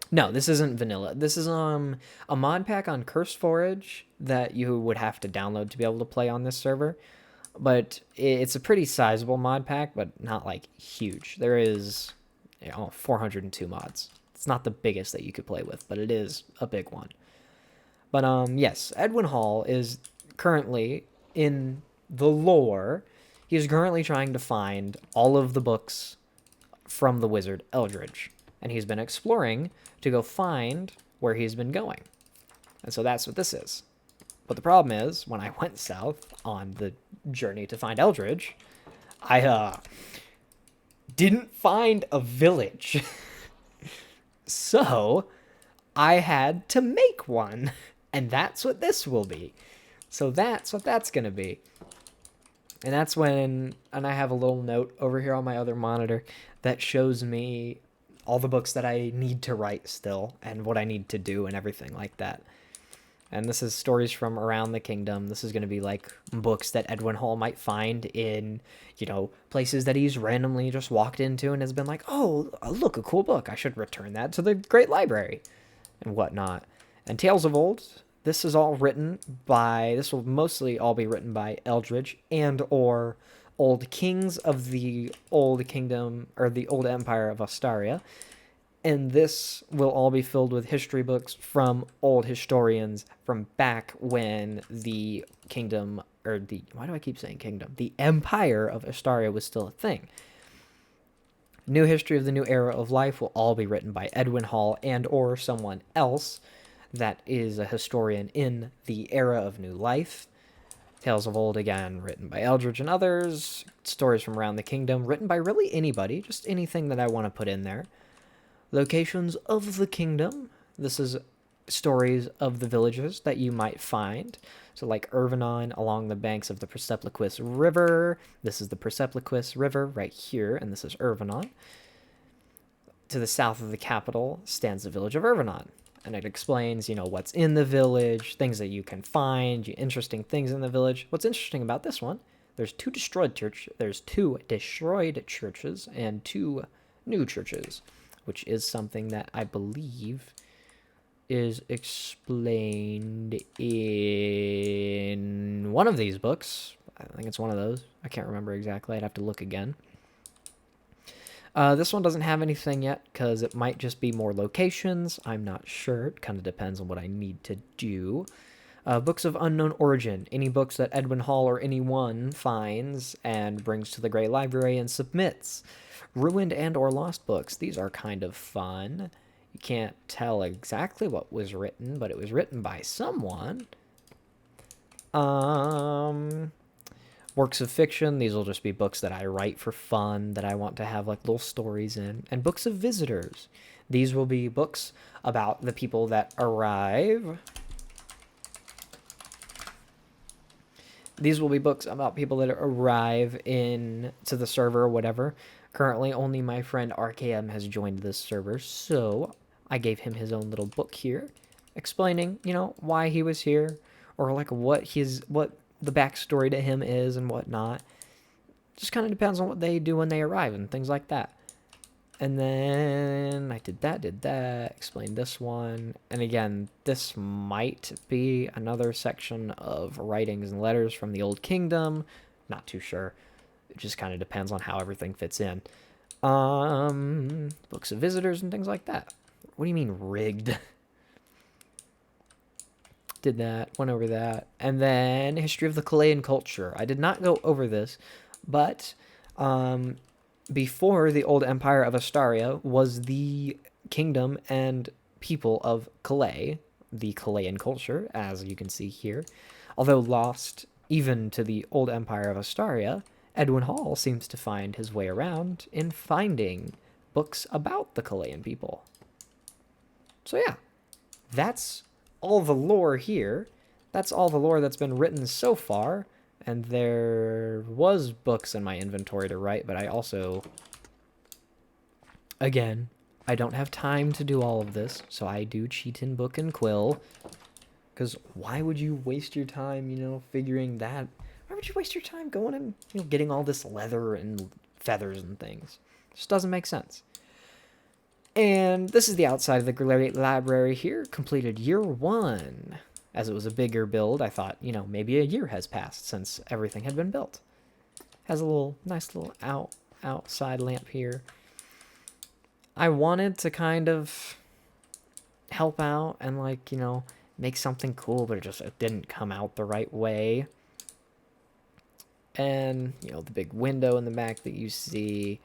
No, this isn't vanilla. This is a mod pack on Cursed Forge that you would have to download to be able to play on this server. But it's a pretty sizable mod pack, but not like huge. There is... 402 mods. It's not the biggest that you could play with, but it is a big one. But yes, Edwin Hall is currently in the lore. He is currently trying to find all of the books from the wizard Eldridge, and he's been exploring to go find where he's been going. And so that's what this is. But the problem is, when I went south on the journey to find Eldridge, I didn't find a village. So I had to make one, and that's what this will be. So that's what that's going to be. And that's when, and I have a little note over here on my other monitor that shows me all the books that I need to write still and what I need to do and everything like that. And this is stories from around the kingdom. This is going to be like books that Edwin Hall might find in, places that he's randomly just walked into and has been like, oh, look, a cool book. I should return that to the Great Library and whatnot. And Tales of Old, this is all written by, this will mostly all be written by Eldridge and or old kings of the old kingdom or the old empire of Ostaria. And this will all be filled with history books from old historians from back when the kingdom, or the, why do I keep saying kingdom? The Empire of Astaria was still a thing. New history of the new era of life will all be written by Edwin Hall and or someone else that is a historian in the era of new life. Tales of Old, again, written by Eldridge and others. Stories from around the kingdom, written by really anybody, just anything that I want to put in there. Locations of the kingdom. This is stories of the villages that you might find. So like Irvinon along the banks of the Persepliquis River. This is the Persepliquis River right here, and this is Irvinon. To the south of the capital stands the village of Irvinon. And it explains, what's in the village, things that you can find, interesting things in the village. What's interesting about this one, there's two destroyed churches and 2 new churches, which is something that I believe is explained in one of these books. I think it's one of those. I can't remember exactly. I'd have to look again. This one doesn't have anything yet because it might just be more locations. I'm not sure. It kind of depends on what I need to do. Books of unknown origin. Any books that Edwin Hall or anyone finds and brings to the Great Library and submits. Ruined and or lost books. These are kind of fun. You can't tell exactly what was written, but it was written by someone. Works of fiction. These will just be books that I write for fun, that I want to have like little stories in. And books of visitors. These will be books about the people that arrive. These will be books about people that arrive in to the server or whatever. Currently, only my friend RKM has joined this server, so I gave him his own little book here, explaining, why he was here, or like what the backstory to him is and whatnot. Just kind of depends on what they do when they arrive and things like that. And then I did that, explained this one. And again, this might be another section of writings and letters from the Old Kingdom. Not too sure. It just kind of depends on how everything fits in. Books of visitors and things like that. What do you mean rigged? Did that, went over that. And then history of the Chilean culture. I did not go over this, but before the old empire of Astaria was the kingdom and people of Calais, the Chilean culture, as you can see here. Although lost even to the old empire of Astaria, Edwin Hall seems to find his way around in finding books about the Chilean people. So yeah, that's all the lore here. That's all the lore that's been written so far. And there was books in my inventory to write, but I also, again, I don't have time to do all of this, so I do cheat in book and quill. Because why would you waste your time, figuring that? Why would you waste your time going and, getting all this leather and feathers and things? It just doesn't make sense. And this is the outside of the Great Library here, completed year 1. As it was a bigger build, I thought, maybe a year has passed since everything had been built. Has a nice little outside lamp here. I wanted to kind of help out and make something cool, but it didn't come out the right way. And, the big window in the back that you see.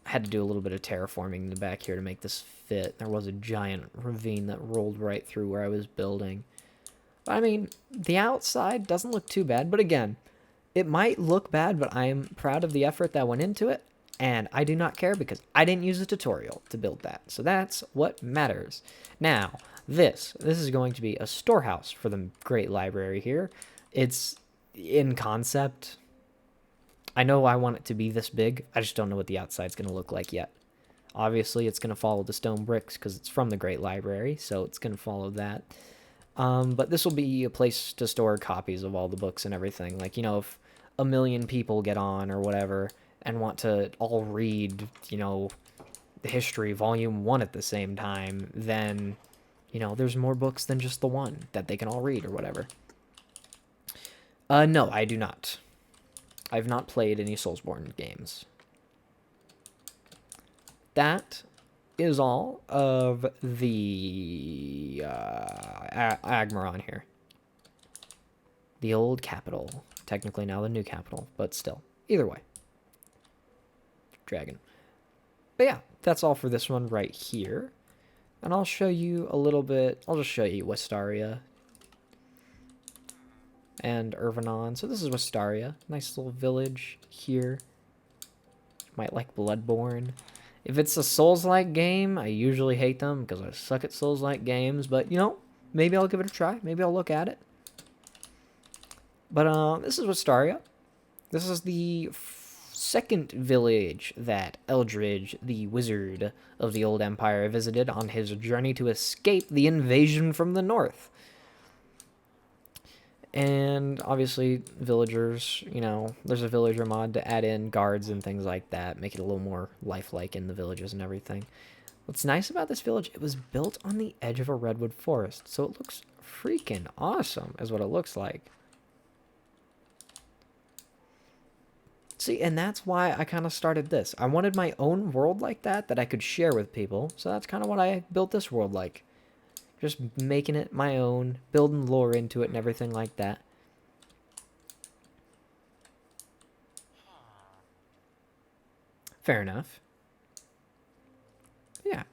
I had to do a little bit of terraforming in the back here to make this fit. There was a giant ravine that rolled right through where I was building. But, I mean, the outside doesn't look too bad. But again, it might look bad, but I am proud of the effort that went into it. And I do not care because I didn't use a tutorial to build that. So that's what matters. Now, this is going to be a storehouse for the Great Library here. It's in concept. I know I want it to be this big. I just don't know what the outside's going to look like yet. Obviously, it's going to follow the stone bricks because it's from the Great Library, so it's going to follow that. But this will be a place to store copies of all the books and everything. Like, if a million people get on or whatever and want to all read, the history volume 1 at the same time, then, there's more books than just the one that they can all read or whatever. No, I do not. I've not played any Soulsborne games. That is all of the Agmaron here. The old capital. Technically now the new capital, but still. Either way. Dragon. But yeah, that's all for this one right here. And I'll show you a little bit. I'll just show you Westaria and Irvanon. So this is Westaria. Nice little village here. You might like Bloodborne. If it's a Souls-like game, I usually hate them because I suck at Souls-like games. But, you know, maybe I'll give it a try. Maybe I'll look at it. But this is Westaria. This is the second village that Eldridge, the wizard of the Old Empire, visited on his journey to escape the invasion from the north. And obviously, villagers, you know, there's a villager mod to add in guards and things like that, make it a little more lifelike in the villages and everything. What's nice about this village, it was built on the edge of a redwood forest, so it looks freaking awesome, is what it looks like. See, and that's why I kind of started this. I wanted my own world like that I could share with people, so that's kind of what I built this world like. Just making it my own, building lore into it and everything like that. Fair enough. Yeah.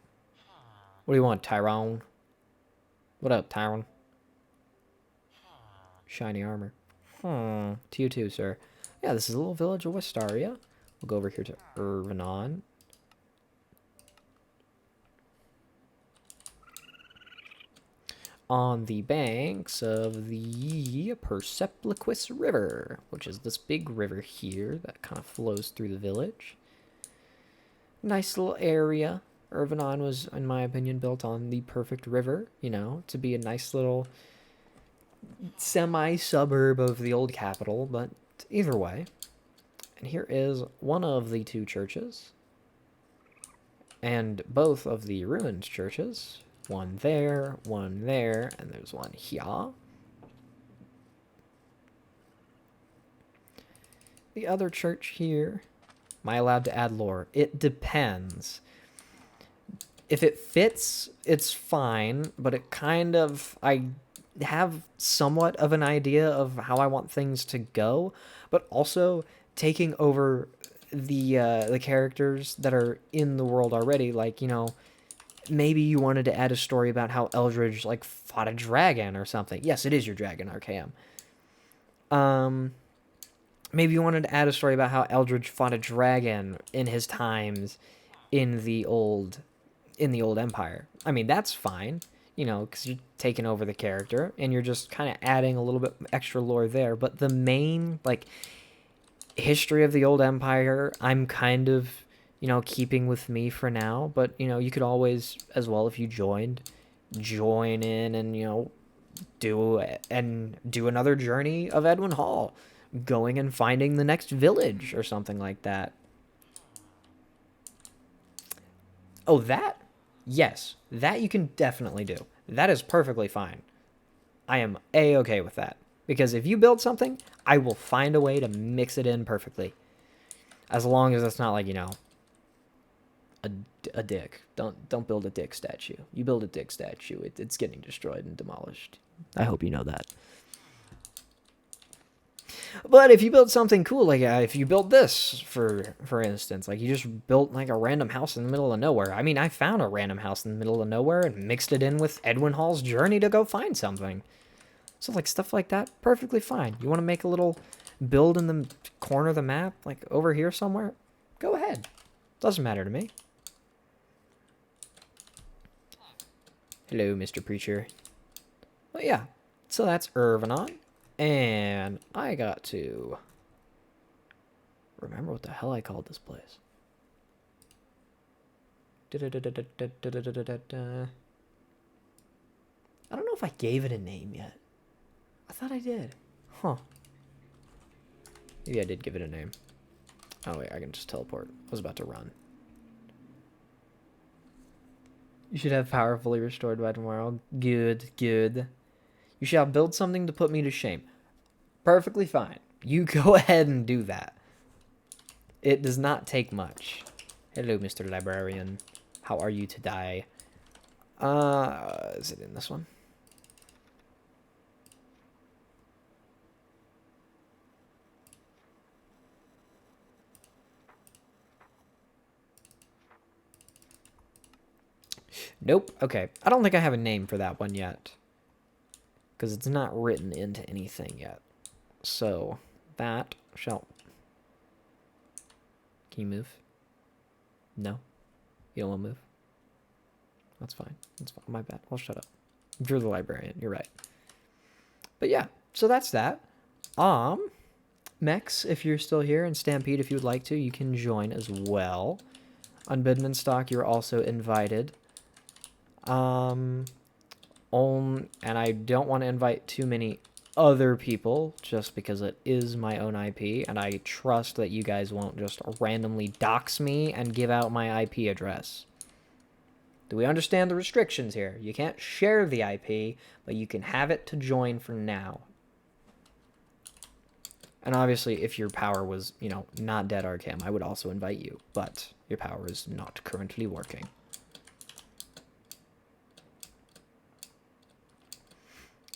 What do you want, Tyrone? What up, Tyrone? Shiny armor. To you too, sir. Yeah, this is a little village of Westaria. We'll go over here to Irvanon. On the banks of the Persepliquis River, which is this big river here that kind of flows through the village. Nice little area. Irvanon was, in my opinion, built on the perfect river, you know, to be a nice little semi-suburb of the old capital, but either way. And here is one of the two churches. And both of the ruined churches. One there, and there's one here. The other church here. Am I allowed to add lore? It depends. If it fits, it's fine, but it kind of... I have somewhat of an idea of how I want things to go, but also taking over the characters that are in the world already, like, you know... Maybe you wanted to add a story about how Eldridge, like, fought a dragon or something. Yes, it is your dragon, RKM. Maybe you wanted to add a story about how Eldridge fought a dragon in his times in the old Empire. I mean, that's fine, you know, because you're taking over the character, and you're just kind of adding a little bit extra lore there. But the main, like, history of the Old Empire, I'm kind of... you know, keeping with me for now, but, you know, you could always, as well, if you join in and, you know, do another journey of Edwin Hall, going and finding the next village or something like that. Oh, that? Yes, that you can definitely do. That is perfectly fine. I am A-okay with that. Because if you build something, I will find a way to mix it in perfectly. As long as it's not like, you know, a dick. Don't build a dick statue. You build a dick statue, it's getting destroyed and demolished. I hope you know that. But if you build something cool, like if you build this, for instance, like you just built like a random house in the middle of nowhere. I mean, I found a random house in the middle of nowhere and mixed it in with Edwin Hall's journey to go find something. So like stuff like that, perfectly fine. You want to make a little build in the corner of the map, like over here somewhere? Go ahead. Doesn't matter to me. Hello, Mr. Preacher. But yeah, so that's Irvanon. And I got to remember what the hell I called this place. I don't know if I gave it a name yet. I thought I did. Huh. Maybe I did give it a name. Oh wait, I can just teleport. I was about to run. You should have power fully restored by tomorrow. Good, good. You shall build something to put me to shame. Perfectly fine. You go ahead and do that. It does not take much. Hello, Mr. Librarian. How are you today? Is it in this one? Nope. Okay. I don't think I have a name for that one yet. Because it's not written into anything yet. So, that shall... Can you move? No? You don't want to move? That's fine. That's fine. My bad. I'll shut up. You're the librarian. You're right. But yeah, so that's that. Mex, if you're still here, and Stampede, if you would like to, you can join as well. Unbidden Stock, you're also invited. And I don't want to invite too many other people just because it is my own IP, and I trust that you guys won't just randomly dox me and give out my IP address. Do we understand the restrictions here? You can't share the IP, but you can have it to join for now. And obviously, if your power was, you know, not dead Arkham, I would also invite you, but your power is not currently working.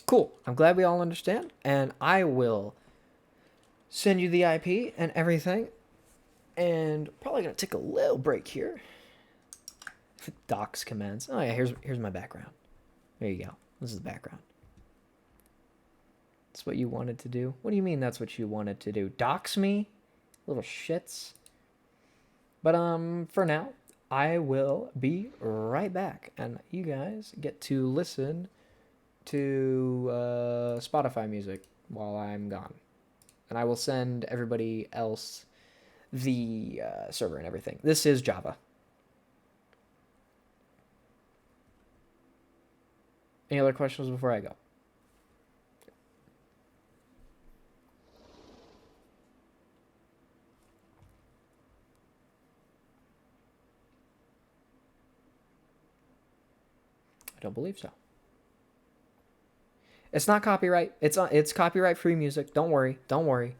Cool. I'm glad we all understand, and I will send you the IP and everything, and probably gonna take a little break here. Docs commands. Oh yeah, here's my background. There you go. This is the background. That's what you wanted to do? What do you mean that's what you wanted to do? Dox me? Little shits. But for now, I will be right back, and you guys get to listen to Spotify music while I'm gone. And I will send everybody else the server and everything. This is Java. Any other questions before I go? I don't believe so. It's not copyright. It's copyright free music. Don't worry. Don't worry.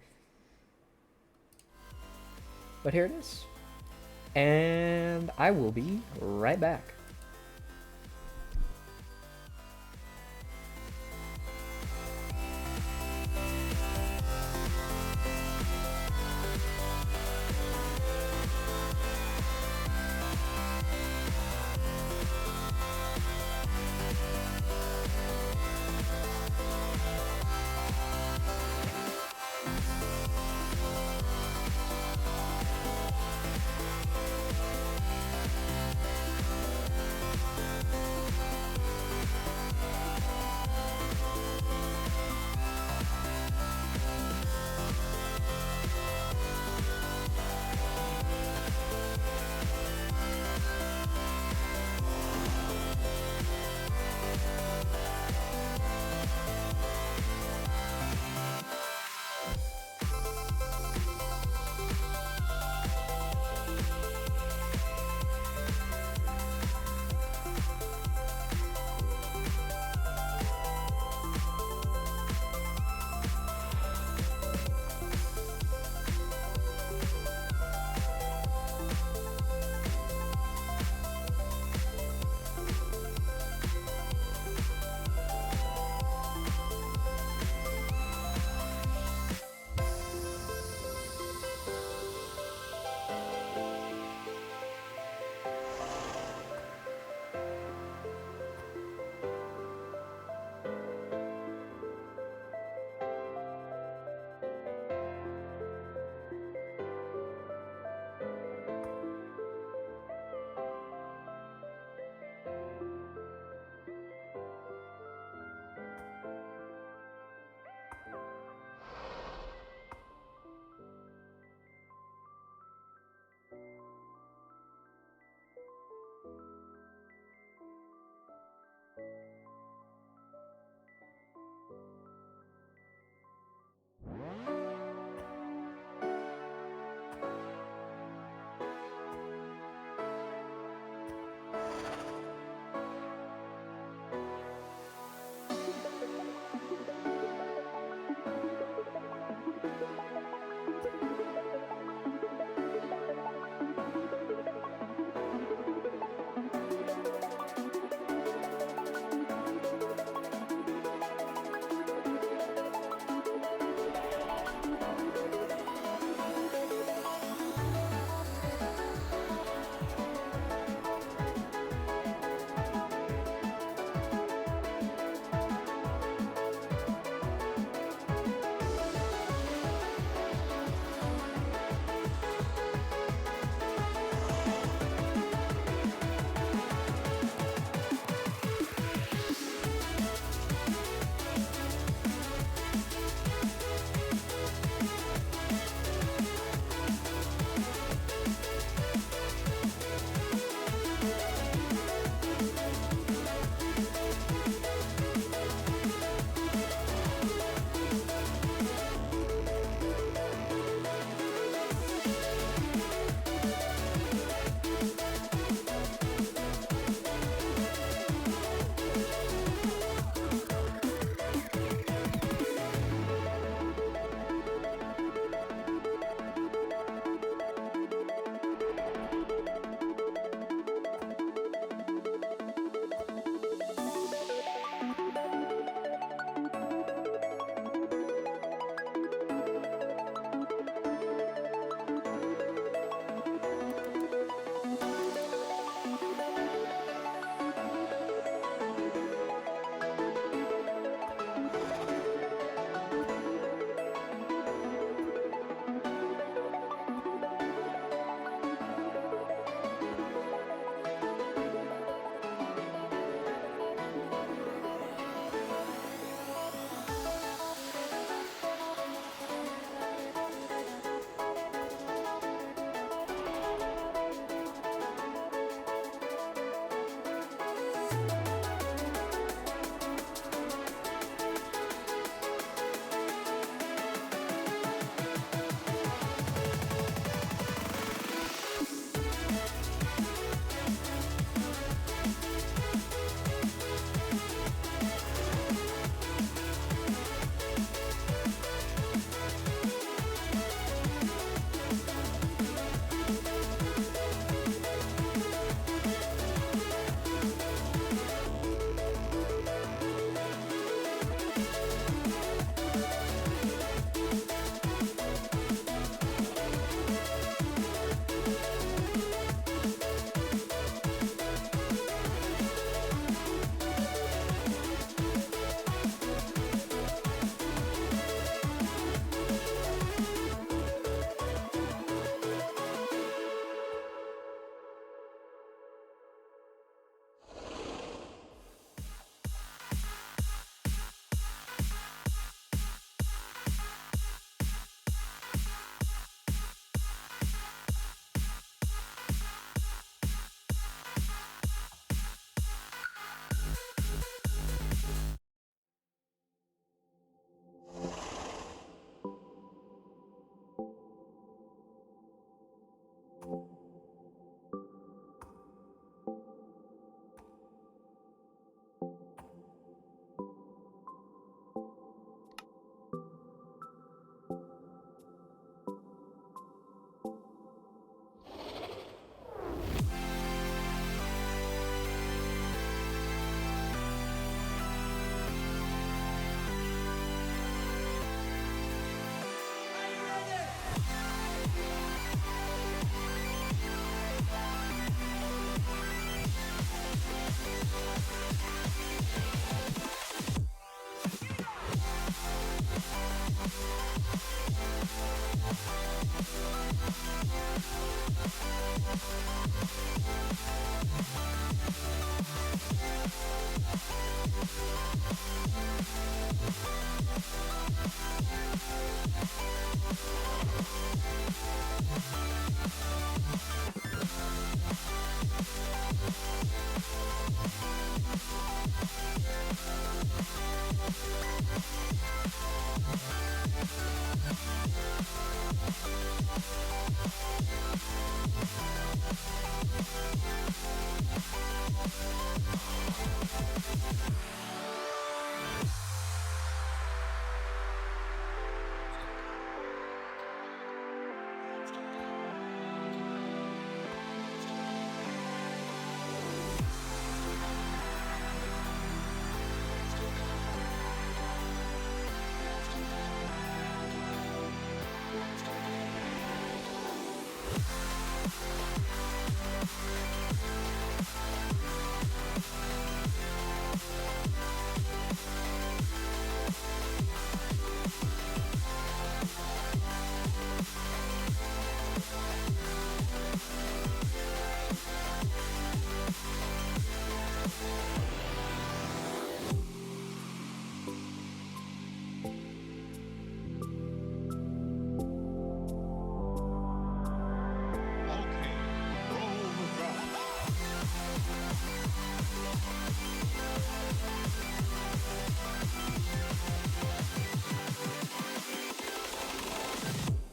But here it is. And I will be right back.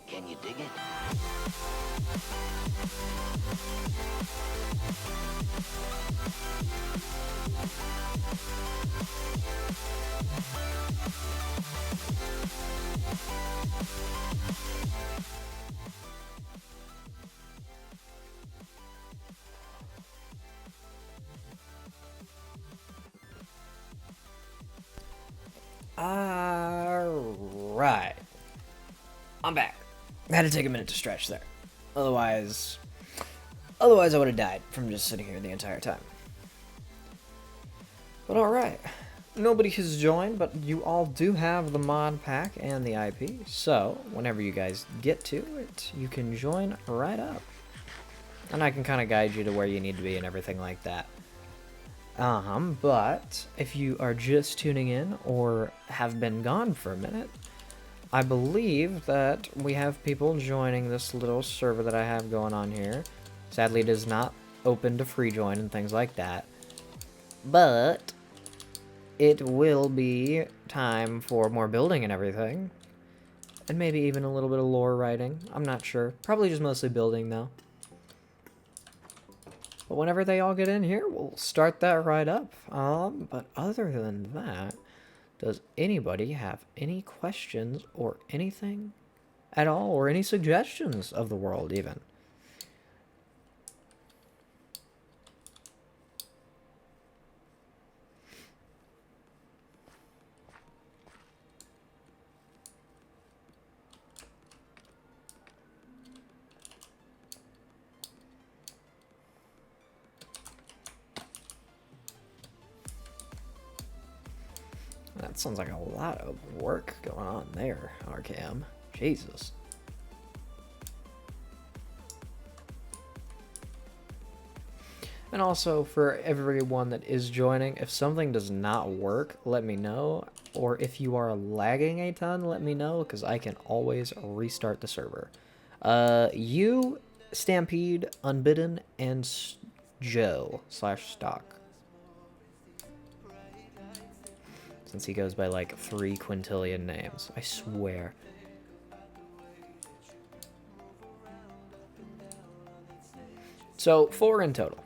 Can you dig it? Alright. I'm back. I had to take a minute to stretch there. Otherwise I would have died from just sitting here the entire time. But alright. Nobody has joined, but you all do have the mod pack and the IP, so whenever you guys get to it, you can join right up. And I can kind of guide you to where you need to be and everything like that. But if you are just tuning in or have been gone for a minute, I believe that we have people joining this little server that I have going on here. Sadly, it is not open to free join and things like that. But it will be time for more building and everything. And maybe even a little bit of lore writing. I'm not sure. Probably just mostly building, though. But whenever they all get in here, we'll start that right up. But other than that, does anybody have any questions or anything at all? Or any suggestions of the world, even? That sounds like a lot of work going on there, RKM. Jesus. And also, for everyone that is joining, if something does not work, let me know. Or if you are lagging a ton, let me know, because I can always restart the server. You, Stampede, Unbidden, and Joe/Stock. Since he goes by like 3 quintillion names, I swear. So 4 in total.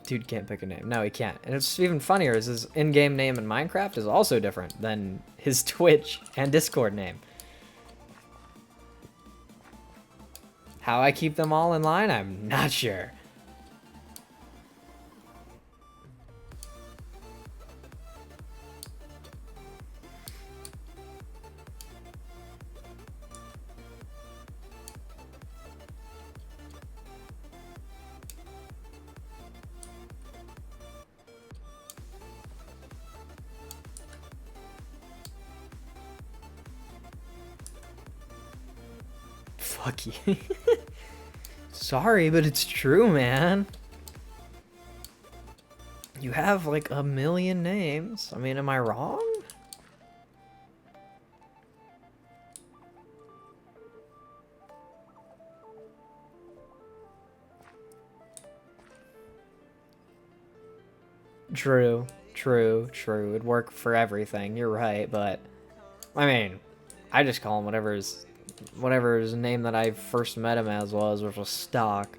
Dude can't pick a name. No, he can't. And it's even funnier is his in-game name in Minecraft is also different than his Twitch and Discord name. How I keep them all in line, I'm not sure. Fuck you. Sorry, but it's true, man. You have like a million names. I mean, am I wrong? True, true, true. It'd work for everything. You're right, but I mean, I just call him whatever his name that I first met him as was, which was Stock.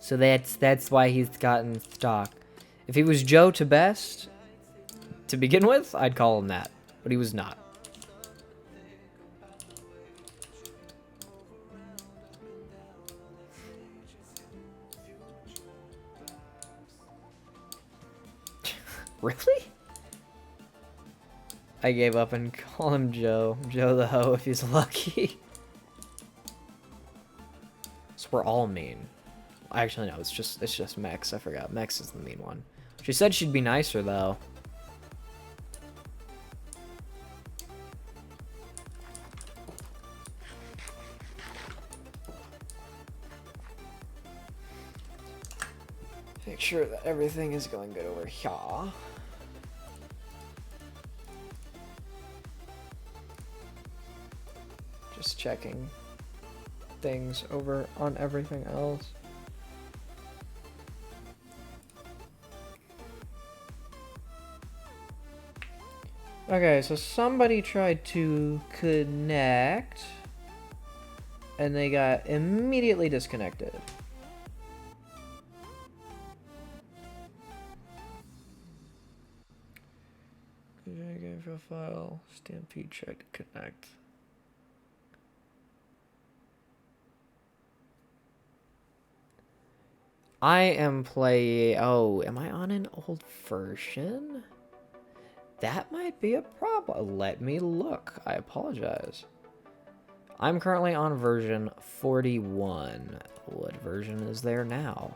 So that's why he's gotten Stock. If he was Joe to best to begin with, I'd call him that, but he was not. Really? I gave up and call him Joe. Joe the hoe if he's lucky. So we're all mean. Actually, no, it's just Mex. I forgot. Mex is the mean one. She said she'd be nicer, though. Make sure that everything is going good over here. Just checking things over on everything else. Okay, so somebody tried to connect and they got immediately disconnected. Game profile, Stampede tried to connect. I am playing. Oh, am I on an old version? That might be a problem. Let me look. I apologize. I'm currently on version 41. What version is there now?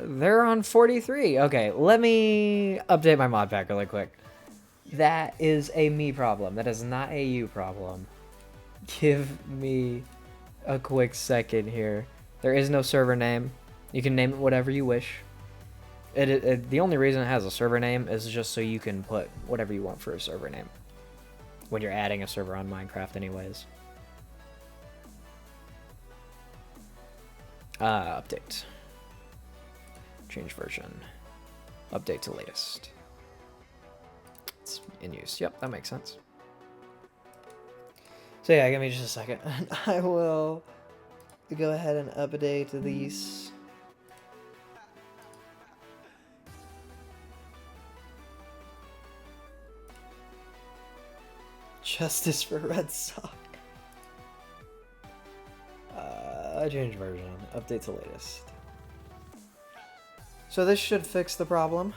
They're on 43. Okay, let me update my mod pack really quick. That is a me problem. That is not a you problem. Give me a quick second here. There is no server name. You can name it whatever you wish. The only reason it has a server name is just so you can put whatever you want for a server name when you're adding a server on Minecraft anyways. Update. Change version. Update to latest. It's in use. Yep, that makes sense. So yeah, give me just a second. I will go ahead and update these. Justice for Red Sox. Change version. Update to latest. So this should fix the problem.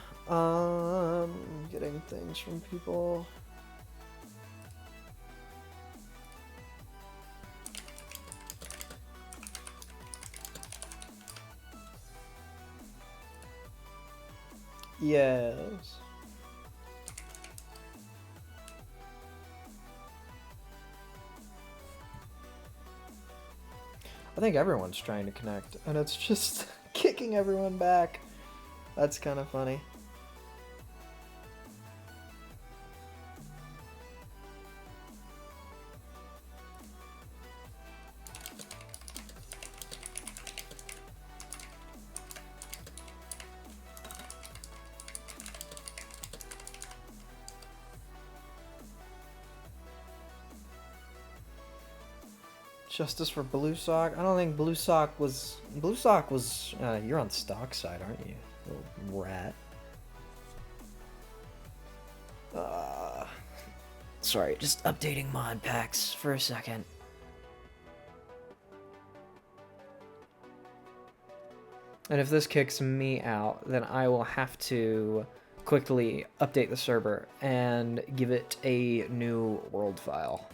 Getting things from people. Yes. I think everyone's trying to connect, and it's just kicking everyone back. That's kind of funny. Justice for Blue Sock? I don't think Blue Sock was... Blue Sock was... you're on stock side, aren't you? Little rat. Sorry, just updating mod packs for a second. And if this kicks me out, then I will have to quickly update the server and give it a new world file.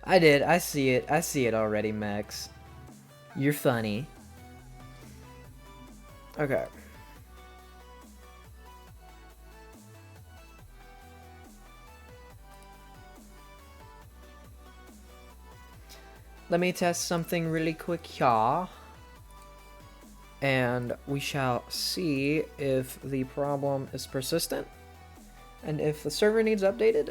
I did. I see it. I see it already, Max. You're funny. Okay. Let me test something really quick here. And we shall see if the problem is persistent. And if the server needs updated,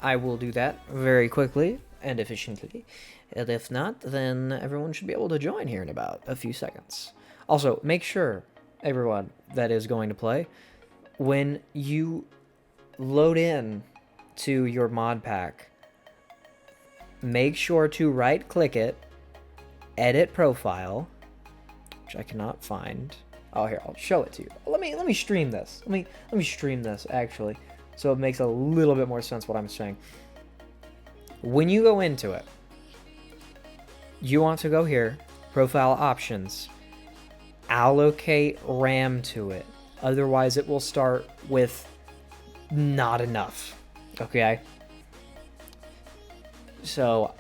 I will do that very quickly and efficiently. And if not, then everyone should be able to join here in about a few seconds. Also, make sure, everyone that is going to play, when you load in to your mod pack, make sure to right click it, edit profile, which I cannot find. Oh, here, I'll show it to you. Let me stream this. Let me stream this actually, so it makes a little bit more sense what I'm saying. When you go into it, you want to go here, profile options, allocate RAM to it. Otherwise, it will start with not enough. Okay? So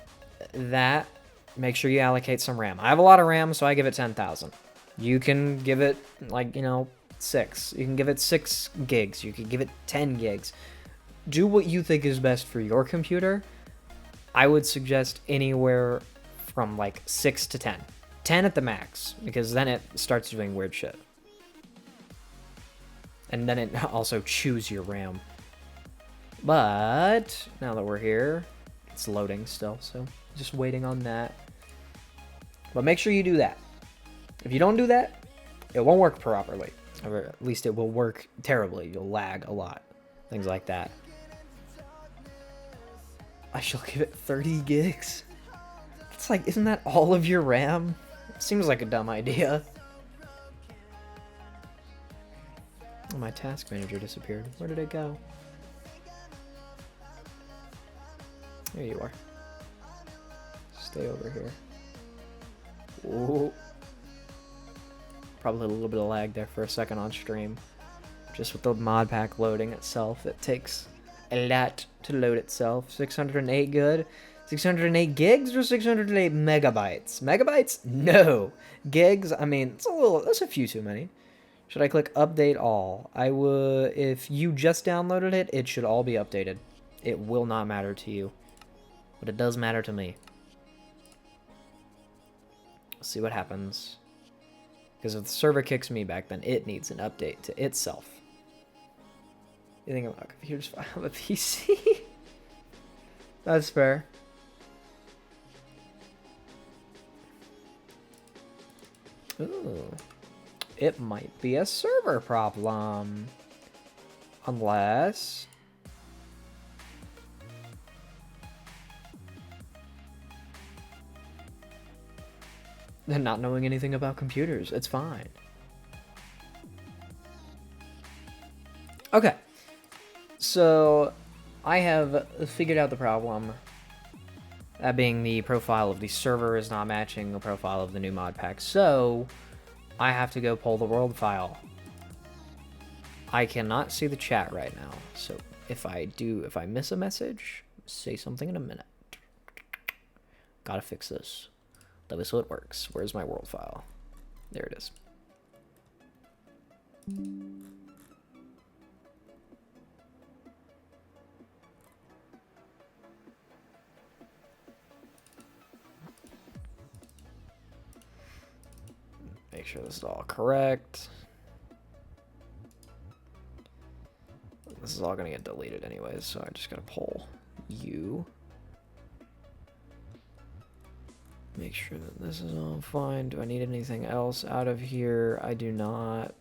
that, make sure you allocate some RAM. I have a lot of RAM, so I give it 10,000. You can give it, like, 6. You can give it 6 gigs. You can give it 10 gigs. Do what you think is best for your computer. I would suggest anywhere from, like, 6 to 10. 10 at the max, because then it starts doing weird shit. And then it also chews your RAM. But now that we're here, it's loading still, so just waiting on that. But make sure you do that. If you don't do that, it won't work properly. Or at least it will work terribly. You'll lag a lot. Things like that. I shall give it 30 gigs. It's like, isn't that all of your RAM? Seems like a dumb idea. Oh, my task manager disappeared. Where did it go? There you are. Stay over here. Whoa. Probably a little bit of lag there for a second on stream. Just with the mod pack loading itself, it takes a lot to load itself. 608 good. 608 gigs or 608 megabytes? Megabytes? No. Gigs, I mean, that's a few too many. Should I click update all? I would, if you just downloaded it, it should all be updated. It will not matter to you. But it does matter to me. Let's see what happens. Because if the server kicks me back, then it needs an update to itself. You think about computers file on a PC? That's fair. Ooh. It might be a server problem. Unless... and not knowing anything about computers. It's fine. Okay. So, I have figured out the problem. That being the profile of the server is not matching the profile of the new mod pack. So, I have to go pull the world file. I cannot see the chat right now. So, if I miss a message, say something in a minute. Gotta fix this. That is how it works. Where's my world file? There it is. Make sure this is all correct. This is all gonna get deleted anyways, so I just gotta pull you. Make sure that this is all fine. Do I need anything else out of here? I do not.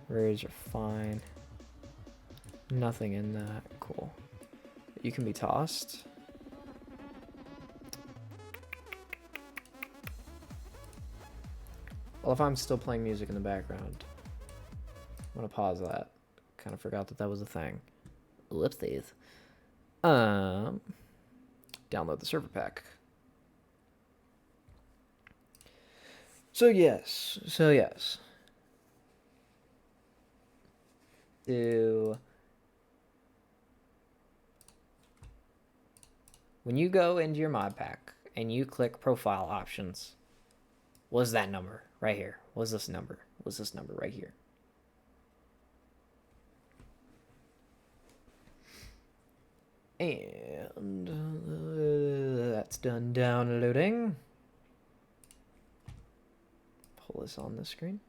Rays are fine. Nothing in that. Cool. You can be tossed. Well, if I'm still playing music in the background, I'm gonna pause that. Kind of forgot that was a thing. Whoopsies. Download the server pack. So yes. when you go into your mod pack and you click profile options, was that number right here? Was this number? Was this number right here? And that's done downloading. Pull this on the screen.